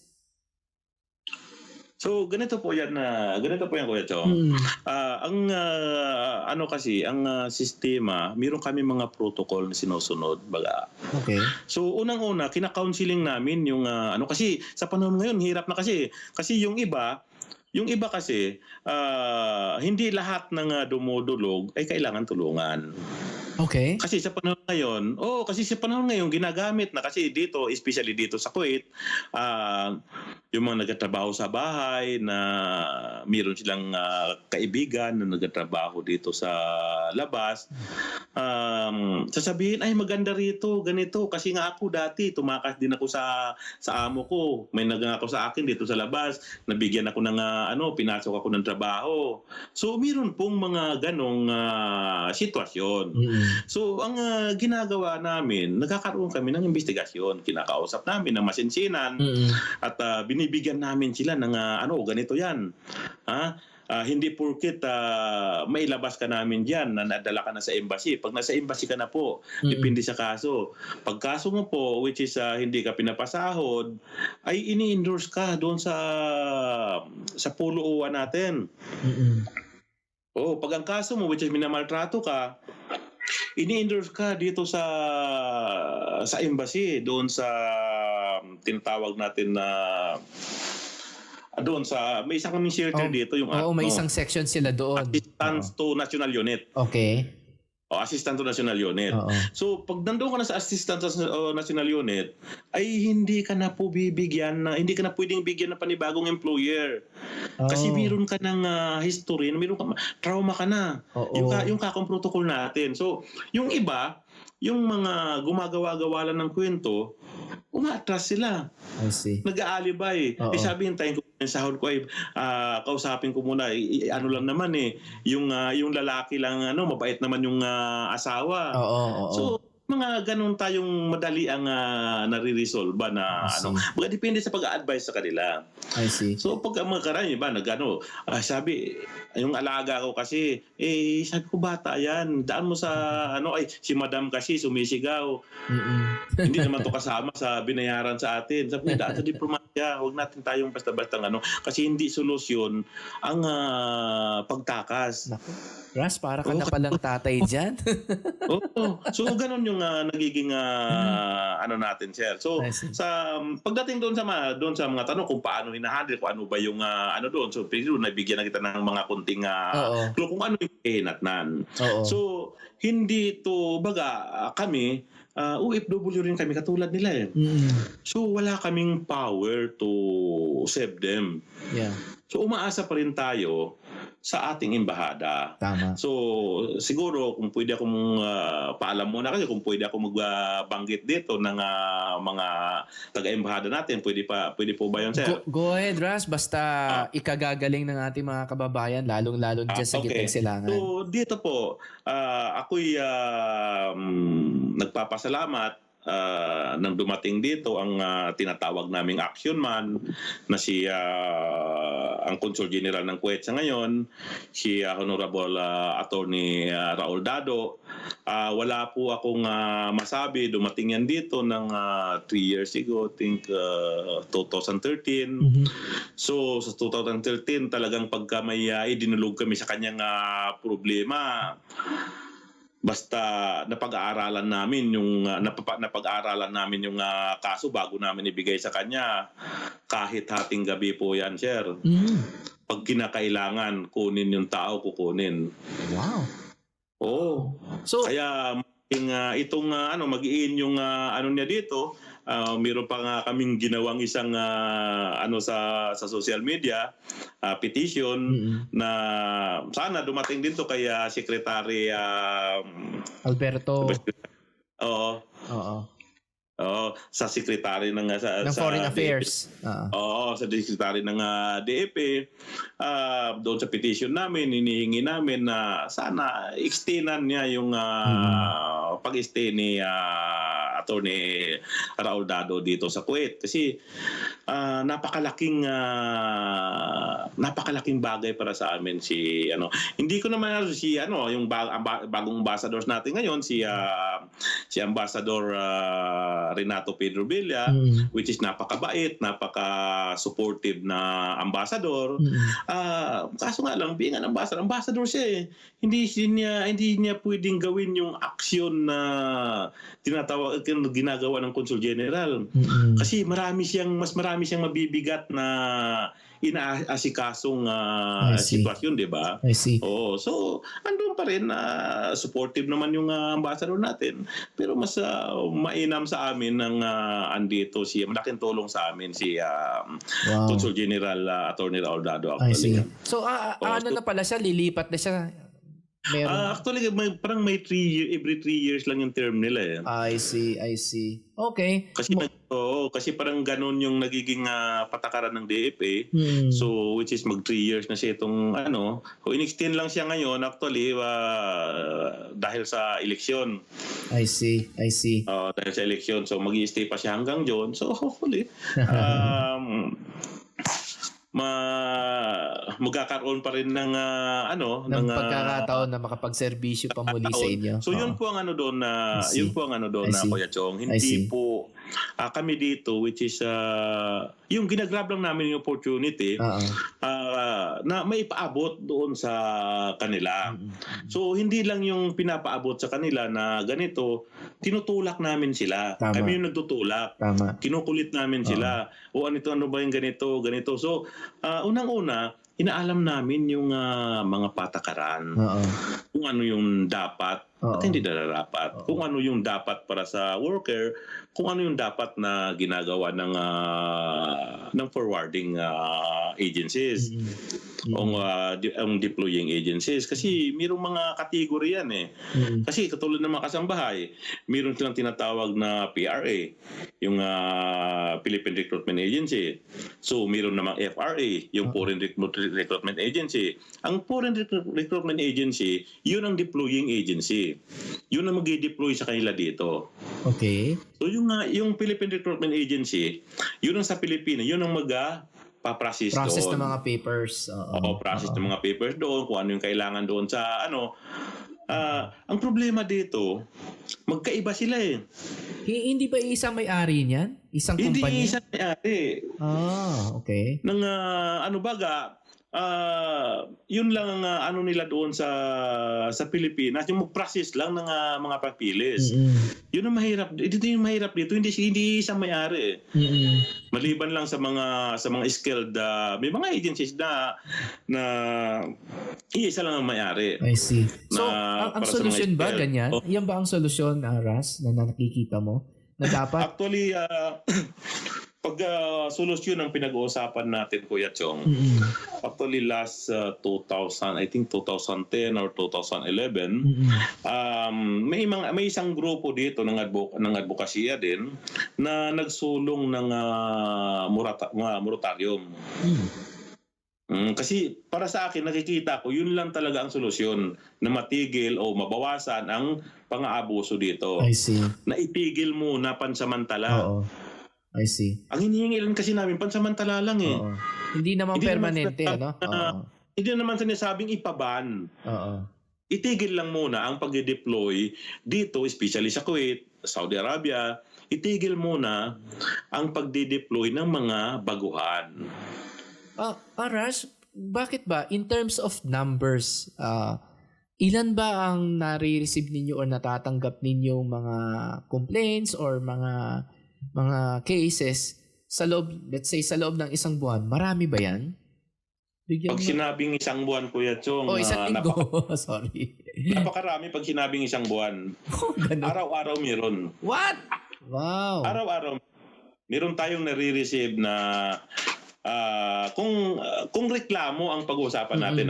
So, ganito po yan, Kuya Chong. Ang sistema, meron kami mga protocol na sinusunod, baga. Okay. So, unang-una, kina-counseling namin yung kasi sa panahon ngayon hirap na kasi yung iba kasi hindi lahat ng dumudulog ay kailangan tulungan. Okay. Kasi sa panahon ngayon, ginagamit na kasi dito, especially dito sa Kuwait, yung mga nagtatrabaho sa bahay na mayroon silang kaibigan na nagtatrabaho dito sa labas, sasabihin, ay maganda rito, ganito, kasi nga ako dati, tumakas din ako sa amo ko, may nagangako sa akin dito sa labas, nabigyan ako ng pinasok ako ng trabaho. So, mayroon pong mga ganong sitwasyon. So, ang ginagawa namin, nagkakaroon kami ng investigasyon. Kinakausap namin ng masinsinan at binibigyan namin sila ng ganito yan. Hindi porket mailabas ka namin dyan na nadala ka na sa embassy. Pag nasa embassy ka na po, depende sa kaso. Pag kaso mo po, which is hindi ka pinapasahod, ay ini-endorse ka doon sa puluan natin. Pag ang kaso mo, which is minamaltrato ka, ini-endorse ka dito sa embassy, doon sa tinatawag natin na doon sa may isang kaming shelter dito yung may isang section sila doon. Assistance to National Unit. Okay. Assistant to National Unit. So pag nandoon ka na sa Assistant to National Unit, ay hindi ka na hindi ka na pwedeng bigyan ng panibagong employer. Kasi meron ka ng history, trauma ka na. Yung kakong protocol natin. So yung iba, yung mga gumagawa-gawa lang ng kwento, umatras sila. I see. Nag-aalibay. Sabi, hintayin ko yung sahod ko ay kausapin ko muna. Lang naman yung lalaki lang, mabait naman yung asawa. So, mga ganun tayong madali ang nare-resolve na depende sa pag-a-advise sa kanila. I see. So pag mga karami sabi, yung alaga ko kasi, sabi ko bata yan, daan mo sa si madam kasi sumisigaw. Hindi naman to kasama sa binayaran sa atin. Sabi ko, daan sa diplomasya, huwag natin tayong basta-basta kasi hindi solusyon ang pagtakas. Naku. Ras, para ka na palang tatay dyan. So ganun yung nagiging natin, sir. So sa pagdating doon sa mga tanong kung paano hinahandle, kung ano ba yung doon. So pero nabigyan na kita ng mga kunting kung ano yung hinatnan. So hindi to kami OFW rin kami katulad nila . So wala kaming power to save them. Yeah. So umaasa pa rin tayo sa ating embahada. Tama. So siguro kung pwede akong paalam muna kasi kung pwede ako magbanggit dito ng mga taga-embahada natin, pwede po ba 'yon, sir? Go ahead, Ras. Basta ikagagaling ng ating mga kababayan, lalong-lalo dyan sa Okay. gitnang silangan. So dito po, ako'y nagpapasalamat nang dumating dito ang tinatawag naming action man na si ang Consul General ng Kuwait sa ngayon, si Honorable Attorney Raul Dado. Wala po akong masabi, dumating yan dito ng 3 years ago, I think 2013. So sa 2013 talagang pagka may idinulog kami sa kanyang problema, basta napag-aaralan namin yung napag-aaralan namin yung kaso bago namin ibigay sa kanya. Kahit hating gabi po yan, sir. Pag kinakailangan kunin yung tao, kukunin. Wow. Oo. So, Kaya itong mag-iin yung niya dito, meron pa nga kaming ginawang isang sa social media petition na sana dumating din to kay Secretary Alberto. Oo. Oo. Oo, sa secretary ng Ng Foreign Affairs. Oo, sa secretary ng DFA. Doon sa petition namin, hinihingi namin na sana extendan niya yung pag-stay ni Attorney Raul Dado dito sa Kuwait kasi napakalaking bagay para sa amin si hindi ko naman si yung bagong ambassadors natin ngayon si Ambassador Renato Pedro Villa, which is napakabait, napaka-supportive na ambassador. Kaso nga lang, being an ambassador siya eh. Hindi niya pwedeng gawin yung aksyon na tinatawag ginagawa ng Consul General. Kasi mas marami siyang mabibigat na inaasikasong sitwasyon, di ba? I see. Oo. So, andun pa rin supportive naman yung ambassador natin. Pero mas mainam sa amin ng andito malaking tulong sa amin si Consul General Attorney Raul Dado. I see. So, na pala siya? Lilipat na siya? Actually, parang may 3 years, every 3 years lang yung term nila eh. I see. Okay. Kasi parang ganun yung nagiging patakaran ng DFA. So which is mag 3 years na siya itong in-extend lang siya ngayon actually dahil sa eleksyon. I see. Dahil sa eleksyon. So mag-i-stay pa siya hanggang June. So hopefully magkakaroon pa rin ng pagkakataon na makapagserbisyo pa muli sa inyo. So yun po ang doon na Kuya Chong. Hindi po kami dito which is yung ginagrab lang namin yung opportunity na may paabot doon sa kanila. So hindi lang yung pinapaabot sa kanila na ganito, tinutulak namin sila. Tama. Kami yung nagtutulak. Tama. Kinukulit namin sila. Ano ba yung ganito. So unang-una, inaalam namin yung mga patakaran. Kung ano yung dapat at hindi dapat. Kung ano yung dapat para sa worker, kung ano yung dapat na ginagawa ng forwarding agencies. Ang deploying agencies. Kasi mayroong mga kategory yan eh. Kasi katulad ng mga kasambahay, mayroon silang tinatawag na PRA, yung Philippine Recruitment Agency. So mayroon namang FRA, yung Foreign Recruitment Agency. Ang Foreign Recruitment Agency, yun ang deploying agency. Yun ang mag-deploy sa kanila dito. Okay. So yung Philippine Recruitment Agency, yun ang sa Pilipinas, yun ang process doon. Ng mga papers. Process ng mga papers doon, kung ano yung kailangan doon sa ang problema dito, magkaiba sila eh. Hindi ba isang may-ari niyan? Isang kumpanya? Hindi isang may-ari. Okay. Ng yun lang ang nila doon sa Pilipinas, yung mag-process lang ng mga papilis. Yun ang mahirap. Ito yung mahirap dito, hindi isang may-ari. Maliban lang sa mga skilled may mga agencies na isa lang ang may-ari. I see. So, ang solusyon ba ganyan? Yan ba ang solusyon, Ras, na nakikita mo? Na dapat? Actually, Pag solusyon ang pinag-uusapan natin, Kuya Chong, actually last 2000, I think 2010 or 2011, may isang grupo dito ng advokasya din na nagsulong ng moratorium. Kasi para sa akin, nakikita ko, yun lang talaga ang solusyon na matigil o mabawasan ang pang-aabuso dito. I see. Na itigil muna pansamantala. Oo. I see. Ang hinihingi lang kasi namin, pansamantala lang eh. Oo. Hindi naman Hindi permanente, naman ano? Oo. Hindi naman sinasabing ipaban. Oo. Itigil lang muna ang pag-deploy dito, especially sa Kuwait, Saudi Arabia. Itigil muna ang pag-deploy ng mga baguhan. Arash, bakit ba? In terms of numbers, ilan ba ang nare-receive ninyo or natatanggap ninyong mga complaints or mga cases sa loob, let's say sa loob ng isang buwan? Marami ba yan? Pag sinabing isang buwan, Kuya Chong, isang linggo. Sorry. Napakarami pag sinabing isang buwan. Araw-araw meron. What? Wow. Araw-araw meron tayong nare-receive na kung reklamo ang pag-uusapan natin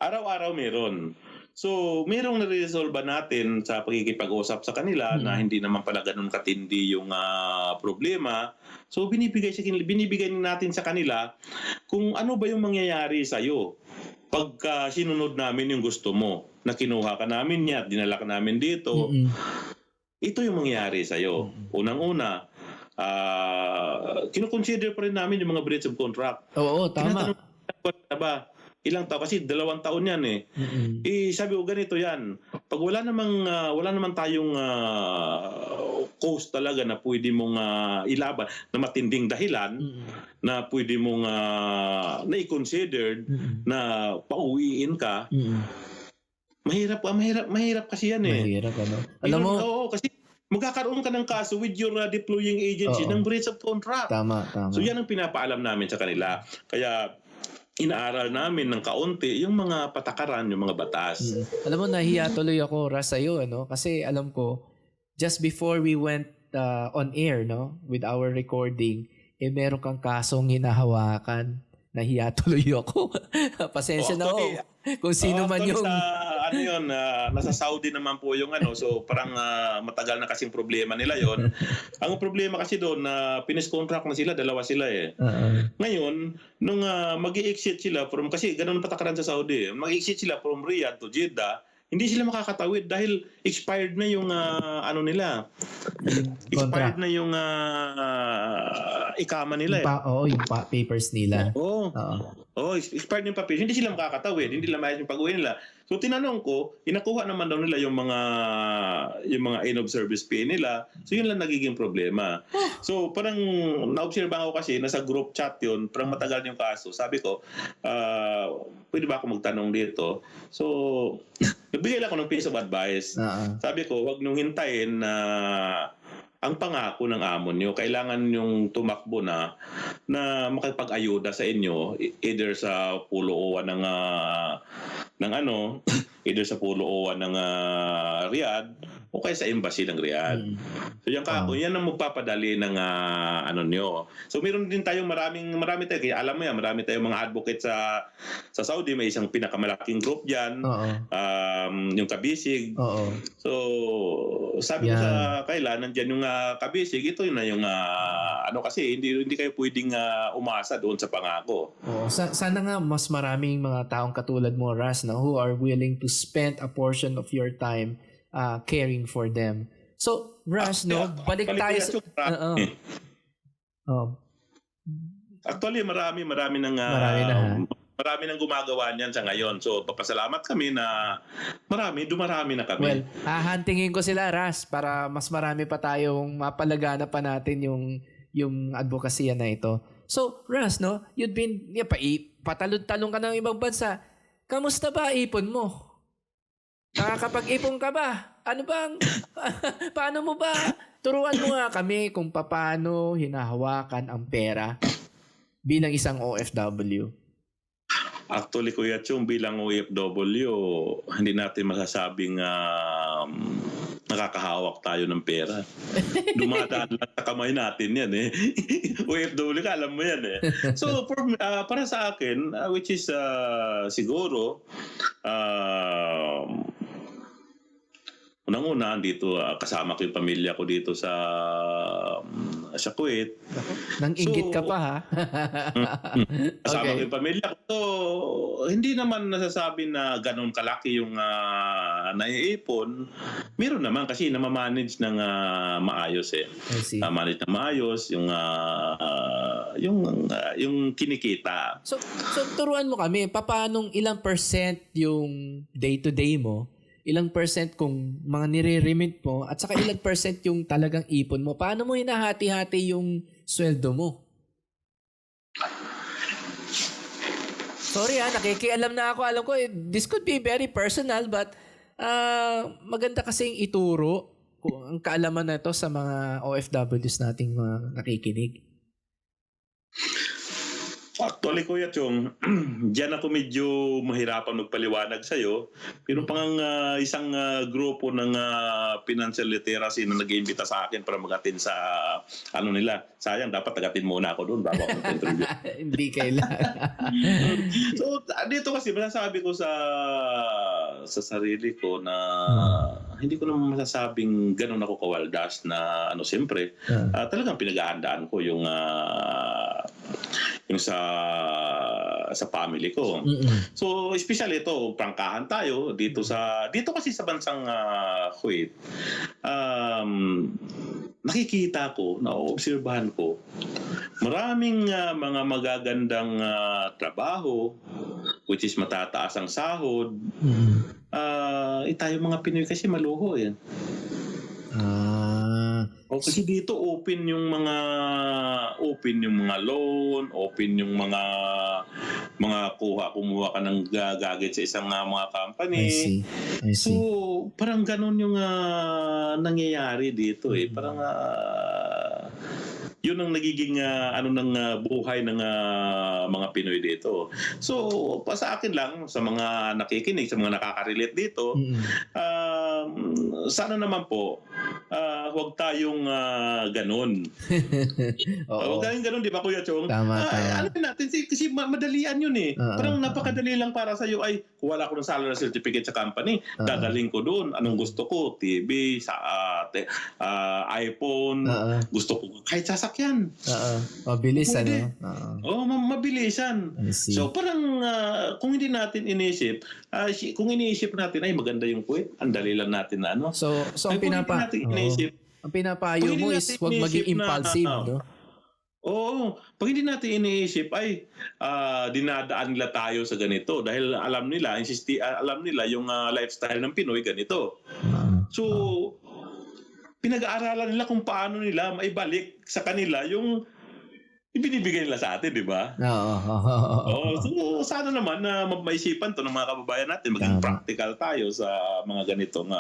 araw-araw meron. So, merong nare-resolve natin sa pagkikipag-usap sa kanila na hindi naman pala ganun katindi yung problema. So, binibigay natin sa kanila kung ano ba yung mangyayari sa iyo pagka sinunod namin yung gusto mo, na kinuha ka namin niya at dinala ka namin dito. Ito yung mangyayari sa iyo. Unang-una, kino-consider pa rin namin yung mga breach of contract. Oo, tama. Ba? Ilang taon? Kasi 2 taon yan eh. Sabi ko ganito yan. Pag wala namang tayong cause talaga na pwede mong ilaban, na matinding dahilan, na pwede mong na-considered na pauwiin ka, mahirap kasi yan eh. Mahirap, ano? Alam mo? Oo, kasi magkakaroon ka ng kaso with your deploying agency ng breach of contract. Tama. So yan ang pinapaalam namin sa kanila. Kaya inaaral namin ng kaunti yung mga patakaran, yung mga batas. Alam mo, nahiya tuloy ako, Ras, sa'yo, ano? Kasi alam ko, just before we went on air, no, with our recording, meron kang kasong hinahawakan. Nahiya tuloy ako. Pasensya na ako. Kung sino man yung... Nasa Saudi naman po yung so parang matagal na kasing problema nila yon. Ang problema kasi doon na finish-contract na sila, 2 sila eh. Ngayon, nung mag-i-exit sila kasi ganun patakaran sa Saudi, mag-i-exit sila from Riyadh to Jeddah, hindi sila makakatawid dahil expired na yung nila. Expired na yung ikama nila eh. Yung papers nila. Expired yung papers. Hindi sila makakatawid, hindi nila maayos yung pag-uwi nila. So tinanong ko, inakuha naman daw nila yung mga end of service pay nila. So yun lang nagiging problema. So parang na-observe ako kasi nasa group chat yun, parang matagal yung kaso. Sabi ko, pwede ba ako magtanong dito? So nagbigay lang ako ng piece of advice. Sabi ko, wag niyong hintayin na ang pangako ng amo nyo, kailangan yung tumakbo na makipag-ayuda sa inyo, either sa pulo owa ng either sa pulo owa ng Riyadh o kaya sa embassy ng Riyadh. So yan yan ang magpapadali ng nyo. So meron din tayong marami tayo, kaya alam mo yan, marami tayong mga advocate sa Saudi, may isang pinakamalaking group diyan, yung Kabisig. So sabi ko sa kailan nandiyan yung Kabisig, ito na yung kasi hindi kayo pwedeng umasa doon sa pangako. Sana nga mas maraming mga taong katulad mo, Ras, who are willing to spend a portion of your time caring for them. So, Ras, balik tayo sa... Actually, marami nang marami nang gumagawa niyan sa ngayon. So, papasalamat kami na dumarami na kami. Well, hahantingin ko sila, Ras, para mas marami pa tayong mapalagana pa natin yung advokasya na ito. So, Ras, you've been, patalon-talon ka ng ibang bansa. Kamusta ba ipon mo? Nakakapag-ipon ka ba? Paano mo ba? Turuan mo nga kami kung paano hinahawakan ang pera bilang isang OFW. Actually, Kuya Chong, bilang OFW, hindi natin masasabing nakakahawak tayo ng pera. Dumadaan lang sa kamay natin yan eh. OFW ka, alam mo yan eh. So para sa akin, which is siguro, unang-una dito kasama ko yung pamilya ko dito sa Kuwait. Nang inggit ka pa ha. Kasama Okay. ko yung pamilya ko. So, hindi naman nasasabi na ganun kalaki yung naiipon. Meron naman kasi namamanage ng maayos eh. I see. Manage ng maayos yung kinikita. So turuan mo kami, paanong ilang percent yung day-to-day mo, ilang percent kung mga nire-remit mo, at saka ilang percent yung talagang ipon mo. Paano mo hinahati-hati yung sweldo mo? Sorry nakikialam na ako. Alam ko, this could be very personal, but maganda kasing ituro kung ang kaalaman na ito sa mga OFWs nating mga nakikinig. Actually, Kuya Chong, diyan ako medyo mahirapan magpaliwanag sa'yo. Pero pang isang grupo ng financial literacy na nag-iimbita sa akin para mag-attend sa nila. Sayang, dapat nag-attend muna ako doon bago ako mag-interview. Hindi kailangan. So, dito kasi masasabi ko sa sarili ko na hindi ko naman masasabing ganun ako kawaldas na siyempre, talagang pinag-ahandaan ko yung sa family ko. Mm-mm. So, especially ito, prangkahan tayo dito kasi sa bansang Kuwait. Nakikita ko, naoobserbahan ko, maraming mga magagandang trabaho, which is matataas ang sahod. Tayo mga Pinoy kasi maluho yan. Kasi dito open yung mga loan, open yung mga kumuha ka ng gadget sa isang mga company. I see. So, parang ganun yung nangyayari dito eh. Parang yun ang nagiging ng buhay ng mga Pinoy dito. So, sa akin lang, sa mga nakikinig, sa mga nakaka-relate dito, sana naman po, huwag tayong ganun. Huwag tayong ganun, di ba Kuya Chong? Tama. Ano natin, kasi madalian yun eh. Parang napakadali lang para sa'yo, ay, kung wala ko ng salary certificate sa company, dadaling ko doon. Anong gusto ko? TV, iPhone, gusto ko kahit sasakyan. Mabilis Mabilisan. So parang kung hindi natin inisip, kung iniisip natin ay maganda yung Kuwait, ang dali lang natin na So ang pinapayo mo is huwag maging impulsive, no? Oo. Pag hindi natin iniisip, ay dinadaan nila tayo sa ganito dahil alam nila yung lifestyle ng Pinoy ganito. So pinag-aaralan nila kung paano nila maibalik sa kanila yung ibinibigay nila sa atin, di ba? So sana naman na maisipan to ng mga kababayan natin, maging practical tayo sa mga ganitong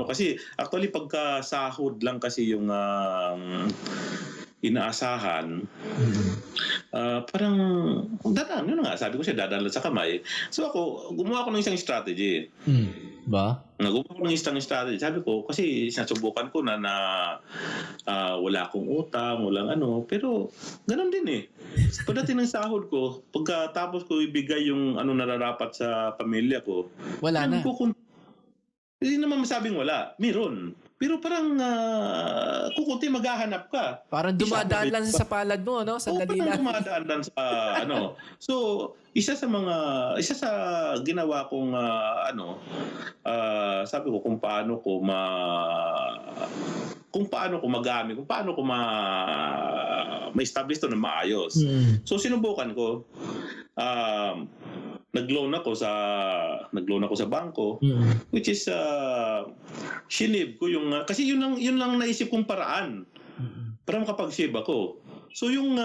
kasi actually pagka sahod lang kasi yung inaasahan, parang dadaan, yun nga, sabi ko siya, dadaan lang sa kamay. So gumawa ko ng isang strategy. Gumawa ko ng isang strategy. Sabi ko, kasi sinasubukan ko na wala akong utang, walang pero ganun din eh. Pagdating ng sahod ko, pagkatapos ko ibigay yung nararapat sa pamilya ko, wala na. Hindi naman masabing wala. Meron. Pero parang kukunti maghahanap ka. Parang dumadaan lang sa palad mo, no? Sandali lang. Parang dumadaan lang sa So, isa sa ginawa kong sabi ko kung paano ko magamit, kung paano ko ma-establish to na maayos. So sinubukan ko. Nag-loan ako sa bangko, which is shinib ko yung kasi yun lang naisip kong paraan para makapag-save ako. So yung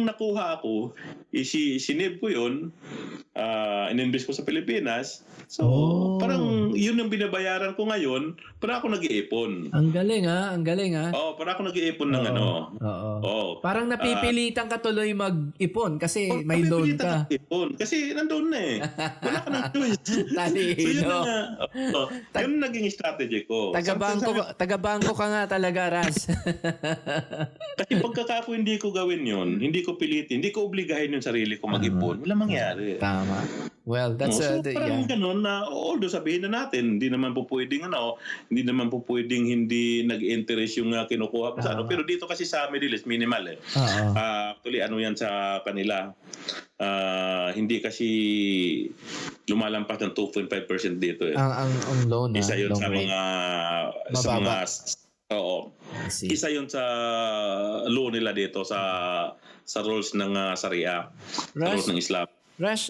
nakuha ako, sinave ko yun, ininvest ko sa Pilipinas. So parang yun ang binabayaran ko ngayon, para ako nag-iipon. Ang galing ha. Para ako nag-iipon ng Oo. Parang napipilitan ka tuloy mag-ipon kasi may loan ka. Kasi nandun na eh. Wala ka ng choice. So yun naging strategy ko. Taga-bangko ka nga talaga, Ras. Kasi pagkakako hindi ko gawin yun, hindi ko pilitin, hindi ko obligahin yung sarili ko mag-ipon, wala mangyari. Tama. Well, that's parang ganun na, although sabihin na natin, hindi naman po pwedeng hindi nag-interest yung kinukuha ko sa pero dito kasi sa Middle East, minimal eh. Actually, yan sa kanila. Hindi kasi lumalampas ng 2.5% dito eh. Ang loan na. Isa yun sa rate. Isa yun sa law nila dito sa rules ng Sharia, sa rules ng Islam. Rash,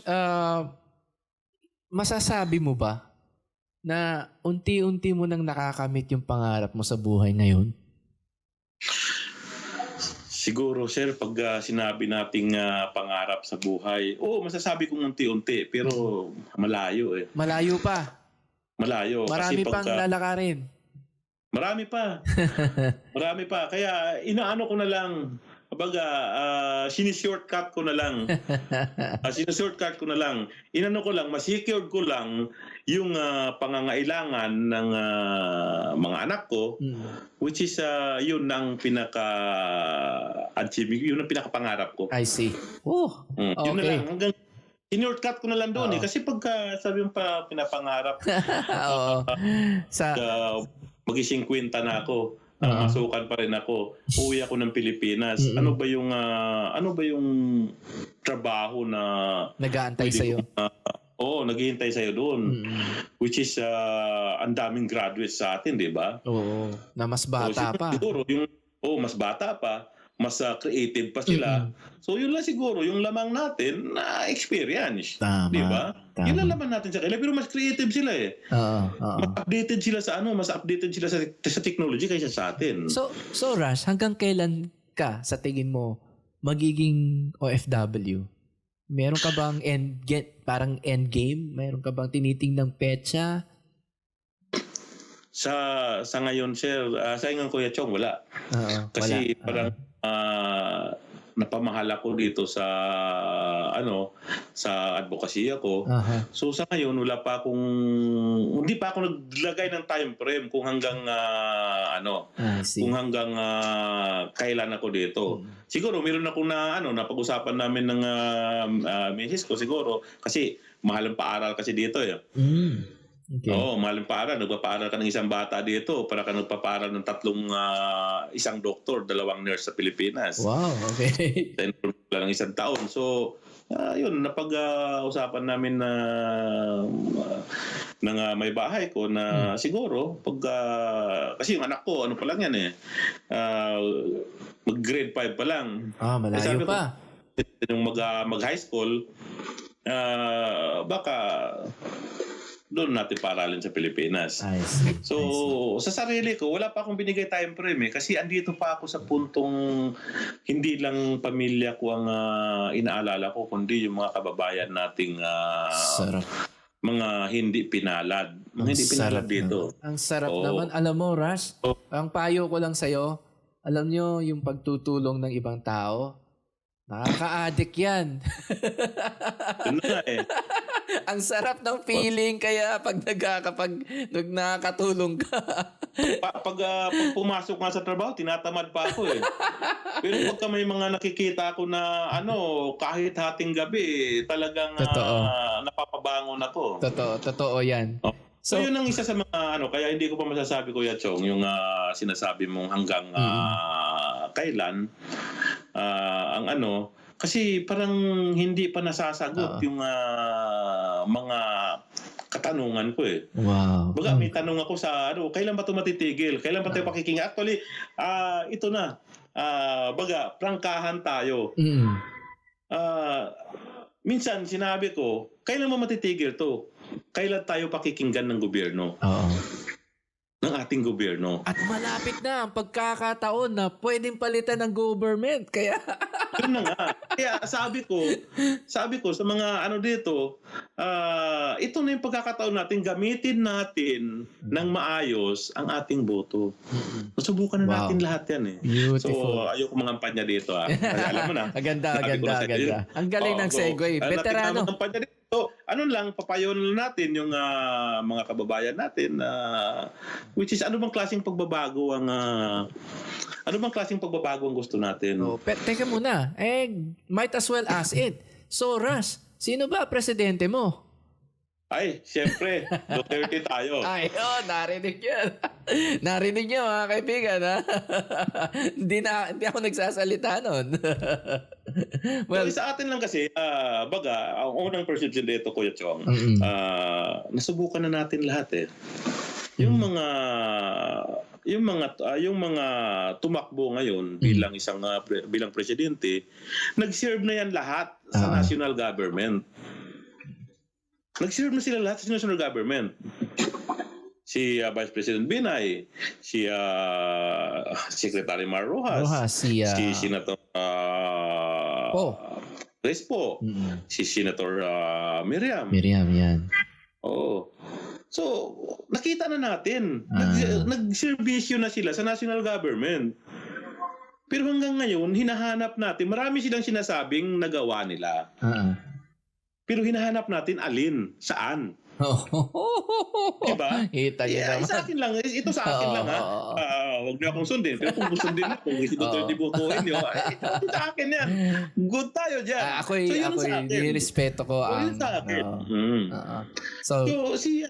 masasabi mo ba na unti-unti mo nang nakakamit yung pangarap mo sa buhay ngayon? Siguro, sir, pag sinabi nating pangarap sa buhay, masasabi kong unti-unti, pero malayo eh. Malayo pa? Malayo. Marami kasi pang lalakarin. Marami pa. Kaya inaano ko na lang, sinishortcut ko na lang. Inano ko lang, ma-secured ko lang yung pangangailangan ng mga anak ko, which is yun ang pinaka-achieving, yun ang pinaka-pangarap ko. I see. Okay. Yun na lang. Hanggang sinishortcut ko na lang doon eh. Kasi pagka sabi yung pinapangarap, mag-50 na ako. Masukan pa rin ako. Uwi ako ng Pilipinas. Ano ba yung trabaho na nag-aantay sa iyo? Naghihintay sa iyo doon. Which is ang daming graduates sa atin, 'di ba? Oo, na mas bata pa. Siguro mas bata pa, mas creative pa sila. So yun lang siguro yung lamang natin na experience, 'di ba? Yun lang laman natin sa kanila, pero mas creative sila eh. Mas updated sila sa technology kaysa sa atin. So Rash, hanggang kailan ka sa tingin mo magiging OFW? Meron ka bang parang end game? Meron ka bang tinitingnang petsa? Sa ngayon, sir, sa ngayon, Kuya Chong, wala. Kasi parang napamahal ako dito sa advokasya ko. So sa ngayon hindi pa ako naglagay ng time frame kung hanggang kailan ako dito. Siguro meron akong napag-usapan namin ng misis ko siguro kasi mahal ang paaral kasi dito eh. Okay. Mahal ang paaral. Nagpapaaral ka ng isang bata dito para ka nagpapaaral ng isang doktor, 2 nurse sa Pilipinas. Wow, okay. Ng isang taon. So, yun, napag-usapan namin ng may bahay ko na siguro, kasi yung anak ko, pa lang yan eh, mag-grade 5 pa lang. Malayo pa. Yung mag-high school, baka doon natin paralin sa Pilipinas. I see. So, sa sarili ko, wala pa akong binigay time frame eh. Kasi andito pa ako sa puntong hindi lang pamilya ko ang inaalala ko, kundi yung mga kababayan nating mga hindi pinalad. Mga hindi pinalad dito. Ang sarap naman. Alam mo, Rash, ang payo ko lang sa'yo, alam nyo, yung pagtutulong ng ibang tao, nakaka-addict yan. Yun na eh. Ang sarap ng feeling kaya pag nakakatulong ka. pag pumasok nga sa trabaho, tinatamad pa ako eh. Pero pagka may mga nakikita ako na kahit hating gabi, talagang napapabangon ako. Totoo yan. So yun ang isa sa mga kaya hindi ko pa masasabi, Kuya Chong, yung sinasabi mong hanggang kailan ang kasi parang hindi pa nasasagot yung mga katanungan ko eh. Wow. Baga may tanong ako sa kailan ba ito matitigil? Kailan ba tayo pakikinga? Actually, ito na. Baga, prangkahan tayo. Minsan sinabi ko, kailan mo matitigil to? Kailan tayo pakikinggan ng gobyerno? Oo. Ng ating gobyerno. At malapit na ang pagkakataon na pwedeng palitan ng government. Kaya Yun na nga. Kaya sabi ko sa mga ano dito, ito na yung pagkakataon natin, gamitin natin ng maayos ang ating boto. Subukan na natin lahat yan eh. Beautiful. So ayoko mangampanya dito Alam mo na. Aganda. Ang galing ng segue. Veterano. Mangampanya dito. So, ano lang, papayon natin yung mga kababayan natin which is ano bang klaseng pagbabago ang gusto natin? Teka muna. Might as well ask it. So, Ras, sino ba presidente mo? Ay, siyempre, Duterte tayo. Ay, narinig yan. Narinig niyo mga kaibigan, ha? Hindi ako nagsasalita nun. Well, sa atin lang kasi, ang unang perception dito, Kuya Chong, nasubukan na natin lahat eh. Yung mga tumakbo ngayon bilang presidente, nag-serve na yan lahat sa national government. Nag-serve na sila lahat sa national government. Si Vice President Binay, si Secretary Mar Rojas, si Senator Crespo, si Senator Miriam, yan. So, nakita na natin. Nag-servisyo na sila sa national government. Pero hanggang ngayon, hinahanap natin, marami silang sinasabing nagawa nila. Pero hinahanap natin saan. Diba? Sa akin lang. Ito sa akin lang huwag niyo akong sundin. Pero kung sundin ako, kung ito dibutuhin niyo, ito sa akin yan. Good tayo dyan. Ako'y nirespeto ko ang... sa akin. So, si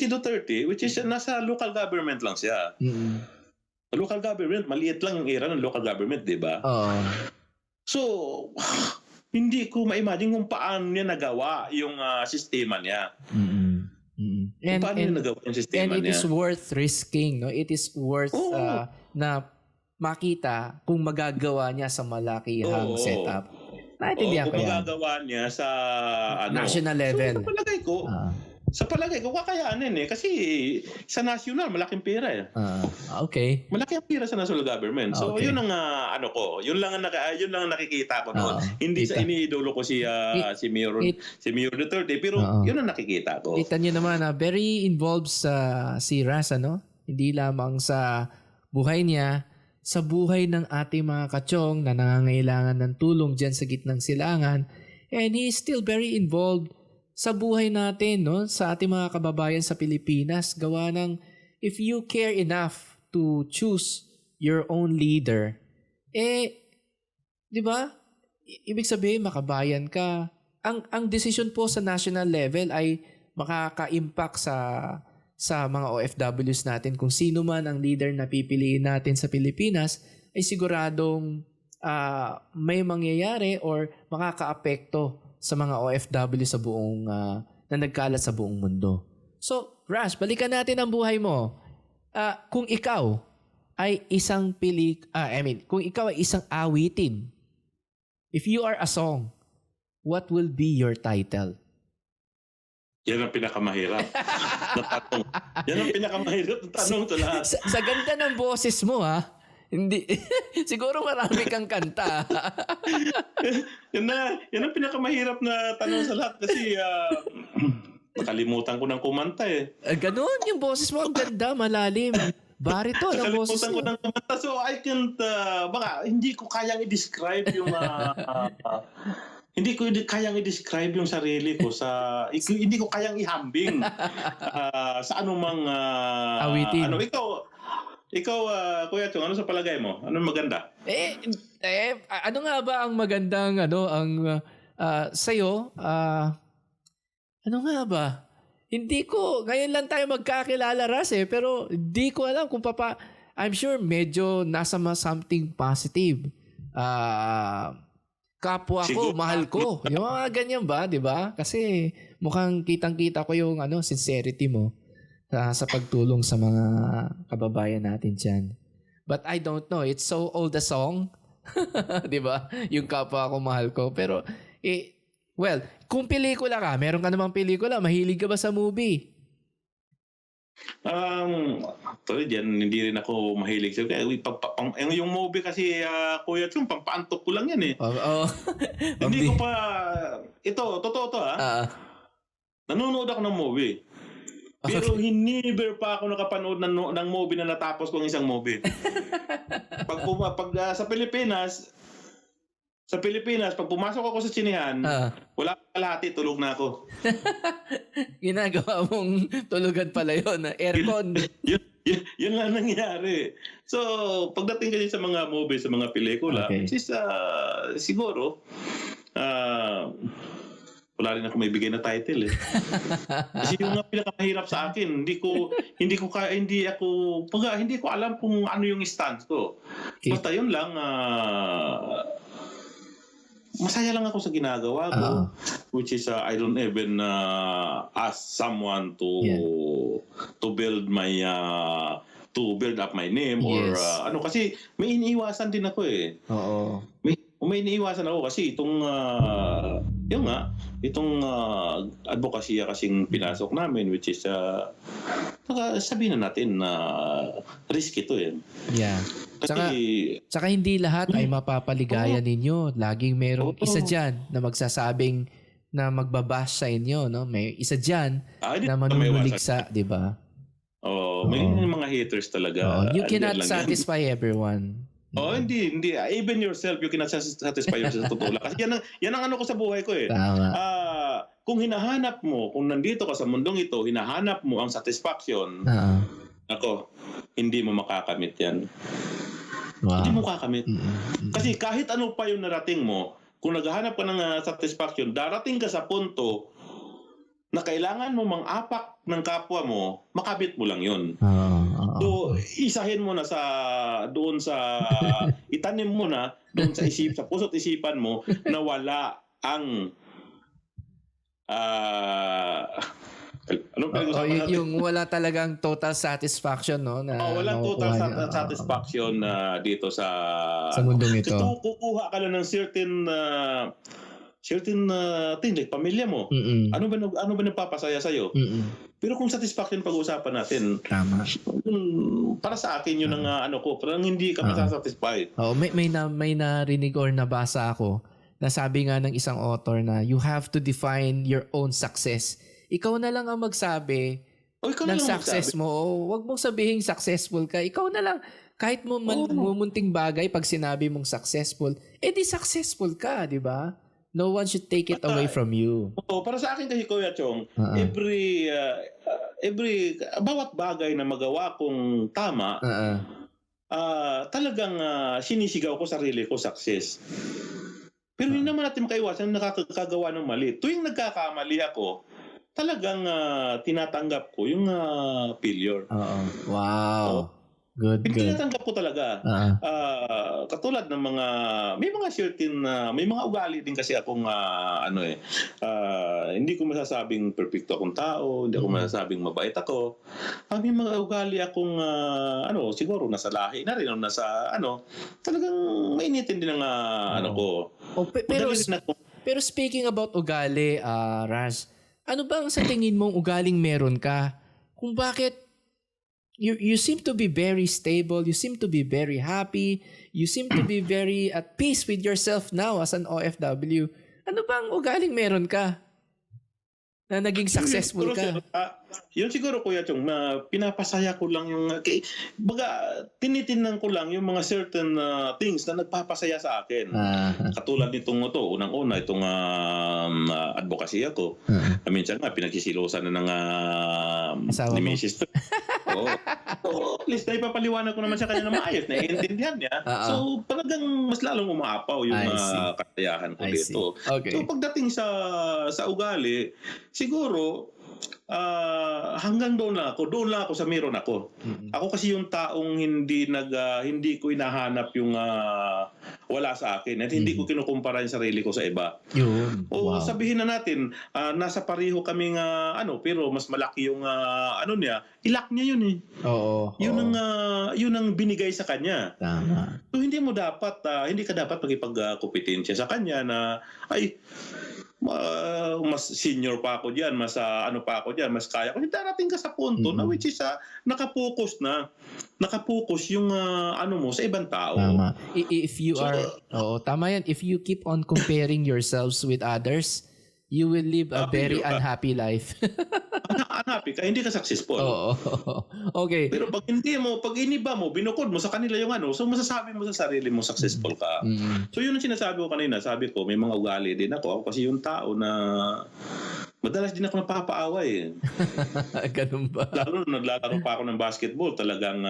Duterte, which is nasa local government lang siya. Local government, maliit lang yung era ng local government, diba? So, hindi ko ma-imagine kung paano niya nagawa yung sistema niya. Paano niya nagawa yung sistema niya. And it is worth risking. No? It is worth na makita kung magagawa niya sa malakihang setup. Naintindihan ko yan. Kung magagawa niya sa national level. So, sa palagay ko, kakayanin eh. Kasi sa national, malaking pera eh. Okay. Malaking pera sa national government. So, yun ang yun lang ang nakikita ko doon. Hindi sa iniidolo ko si Mayor Duterte, pero yun ang nakikita ko. Kita niyo naman very involved si Ras, hindi lamang sa buhay niya, sa buhay ng ating mga kachong na nangangailangan ng tulong dyan sa gitnang silangan. And he is still very involved sa buhay natin, no? Sa ating mga kababayan sa Pilipinas, gawa ng if you care enough to choose your own leader, di ba? Ibig sabihin, makabayan ka. Ang decision po sa national level ay makaka-impact sa mga OFWs natin. Kung sino man ang leader na pipiliin natin sa Pilipinas, ay siguradong may mangyayari or makaka-apekto sa mga OFW sa buong na nagkalat sa buong mundo. So, Ras, balikan natin ang buhay mo. Kung ikaw ay kung ikaw ay isang awitin, if you are a song, what will be your title? Yan ang pinakamahirap na tanong. Yan ang pinakamahirap na tanong to lahat. Sa ganda ng boses mo, hindi. Siguro marami kang kanta. Yan ang pinakamahirap na tanong sa lahat kasi nakalimutan ko ng kumanta eh. Ganun, yung boses mo ang ganda, malalim. Bariton ang boses mo. Nakalimutan ko ng kumanta. So I can't, baka hindi ko kayang i-describe yung hindi ko kayang i-describe yung sarili ko hindi ko kayang ihambing sa anumang awitin. Ikaw, Kuya Chong, ano sa palagay mo? Anong maganda? Ano nga ba ang magandang sa'yo? Ano nga ba? Hindi ko, ngayon lang tayo magkakilala, Ras pero hindi ko alam kung I'm sure medyo nasa something positive. Kapwa ko, siguro, mahal ko. Yung mga ganyan ba, di ba? Kasi mukhang kitang-kita ko yung sincerity mo sa pagtulong sa mga kababayan natin dyan. But I don't know. It's so old a song. Di ba? Yung kapwa ko, mahal ko. Pero, kung pelikula ka, meron ka namang pelikula, mahilig ka ba sa movie? Actually diyan hindi rin ako mahilig sa yung movie kasi, Kuya Chong pampaantok ko lang yan, eh. Oo. Hindi ko pa ito totoo 'to, Oo. nanonood ako ng movie. Pero never pa ako nakapanood ng movie na natapos ko ang isang movie. Sa Pilipinas, pag pumasok ako sa tsinehan, wala pa kalahati, tulog na ako. Ginagawa mong tulugan pala yun, aircon. Yun lang nangyari. So, pagdating kasi sa mga movie, sa mga pelikula, Okay. which is, siguro, wala rin ako may bigay na title, eh. Kasi yung nga pinakamahirap sa akin, hindi ko alam kung ano yung stance ko. Okay. Basta yun lang, masaya lang ako sa ginagawa ko, which is I don't even ask someone to build up my name, or Yes. kasi may iniiwasan din ako, eh. Oo. May iniiwasan ako kasi itong advokasya kasing pinasok namin, which is sabihin na natin na risk ito, eh. Yeah. Tsaka hindi lahat ay mapapaligaya ninyo. Laging merong isa dyan na magsasabing na magbabash sa inyo, no? May isa dyan na manunuligsa, di ba? May mga haters talaga. You cannot satisfy everyone. Hindi. Even yourself, you cannot satisfy yourself sa totoo lang. Kasi yan ang ano ko sa buhay ko, eh. Tama. Kung hinahanap mo, kung nandito ka sa mundong ito, hinahanap mo ang satisfaction, hindi mo makakamit yan. Wow. Hindi mo kakamit. Kasi kahit ano pa yung narating mo, kung naghahanap ka ng satisfaction, darating ka sa punto na kailangan mo mang-apak ng kapwa mo, makabit mo lang yun. So, isahin mo na doon sa itanim mo na doon sa puso't isipan mo na wala ang yung wala talagang total satisfaction, no? Walang total satisfaction dito sa mundong ito. Kasi kukuha ka lang ng certain thing, like pamilya mo. Ano ba nagpapasaya sa'yo? Pero kung satisfaction pag-uusapan natin, tama. Para sa akin yun ang parang hindi ka masasatisfy. May narinig or nabasa ako na sabi nga ng isang author na you have to define your own success. Ikaw na lang ang magsabi ng success mo. Huwag mong sabihin successful ka. Ikaw na lang. Kahit mumunting bagay, pag sinabi mong successful, di successful ka, di ba? No one should take it away from you. Para sa akin kasi, Kuya Chong, bawat bagay na magawa kong tama, talagang sinisigaw ko sarili ko success. Pero hindi naman natin makaiwasan nakakagawa ng mali. Tuwing nagkakamali ako, talagang tinatanggap ko yung failure. Wow. Good. Tinatanggap ko talaga. Katulad ng may mga ugali din kasi akong hindi ko masasabing perfecto akong tao, hindi ako masasabing mabait ako. May mga ugali akong siguro nasa lahi na rin, talagang mainitin din ang ko. Pero speaking about ugali, Raz, ano bang sa tingin mong ugaling meron ka? Kung bakit you seem to be very stable, you seem to be very happy, you seem to be very at peace with yourself now as an OFW. Ano bang ugaling meron ka na naging successful ka? Yun siguro, Kuya Chong, pinapasaya ko lang yung tinitingnan ko lang yung mga certain things na nagpapasaya sa akin. Katulad nitong unang-una itong advokasya ko. Minsan nga pinagsisilosan na ng ni Mrs. At least naipapaliwanag ko naman sa kanya na maayos, naiintindihan niya. So talagang mas lalong umaapaw yung kakayahan ko dito. Okay. So pagdating sa ugali, siguro hanggang doon lang ako sa meron ako. Ako kasi yung taong hindi ko hinahanap yung wala sa akin at hindi ko kinukumpara yung sarili ko sa iba. Yun. Wow. Sabihin na natin nasa pareho kaming pero mas malaki yung niya, ilak niya yun, eh. Yun ang binigay sa kanya. Tama. So hindi ka dapat magipagkompetensya sa kanya na mas senior pa ako diyan, mas ano pa ako diyan, mas kaya ko. Darating ka sa punto na which is naka-focus na. Naka-focus yung ano mo sa ibang tao. Tama. If you So, are, tama yan. If you keep on comparing yourselves with others, you will live a very unhappy life. Hanapin ka, hindi ka successful. Oo. Okay. Pero pag iniba mo, binukod mo sa kanila yung so masasabi mo sa sarili mo successful ka. So yun ang sinasabi ko kanina, sabi ko may mga ugali din ako kasi yung tao na madalas din ako napapaaway. Ganun ba? Lalo na naglalaro pa ako ng basketball, talagang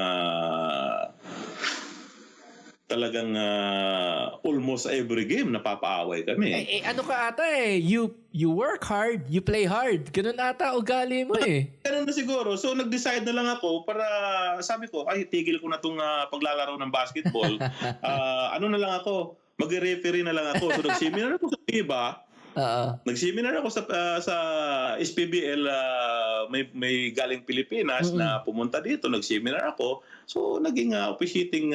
almost every game napapaaway kami. Ano ka ata you work hard, you play hard. Ganun ata ugali mo eh. Ganun na siguro. So nag-decide na lang ako para sabi ko, tigil ko na tong paglalaro ng basketball. Ano na lang ako, mag-referee na lang ako. So nag-seminar ako sa FIBA. Nag-seminar ako sa SPBL, may galing Pilipinas na pumunta dito, nag-seminar ako. So naging officiating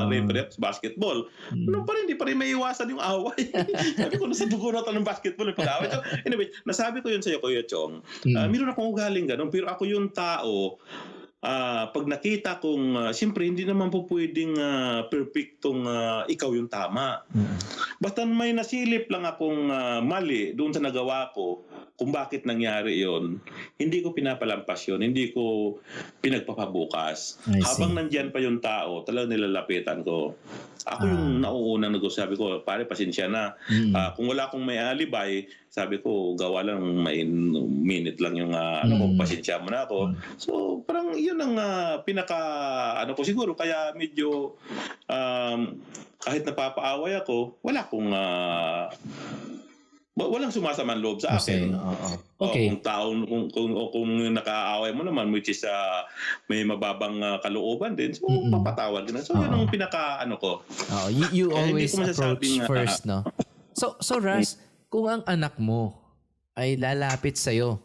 referee sa basketball. Ano pa rin, hindi pa rin may iwasan yung away. Sabi ko, nasa dugo na ng basketball yung pag-away. So anyway, nasabi ko yun sa iyo, Kuya Chong. Meron akong ugaling ganun, pero ako yung tao, pag nakita kong, siyempre hindi naman po pwedeng perfectong ikaw yung tama. Basta may nasilip lang akong mali doon sa nagawa ko, kung bakit nangyari yon, hindi ko pinapalampas yun, hindi ko pinagpapabukas. Habang nandyan pa yung tao, talagang nilalapitan ko. Ako yung nauunang nagsasabi ko, pare, pasensya na. Kung wala akong may alibay, sabi ko, gawa lang, may minute lang yung pasensya mo na ako. So, parang yun ang ko siguro. Kaya medyo, kahit napapaaway ako, walang sumasamang loob sa akin. Okay. Kung nakaaway mo naman, which is may mababang kalooban din, so papatawad din. So yun ang ko. You always approach first, no? So Ras, kung ang anak mo ay lalapit sa'yo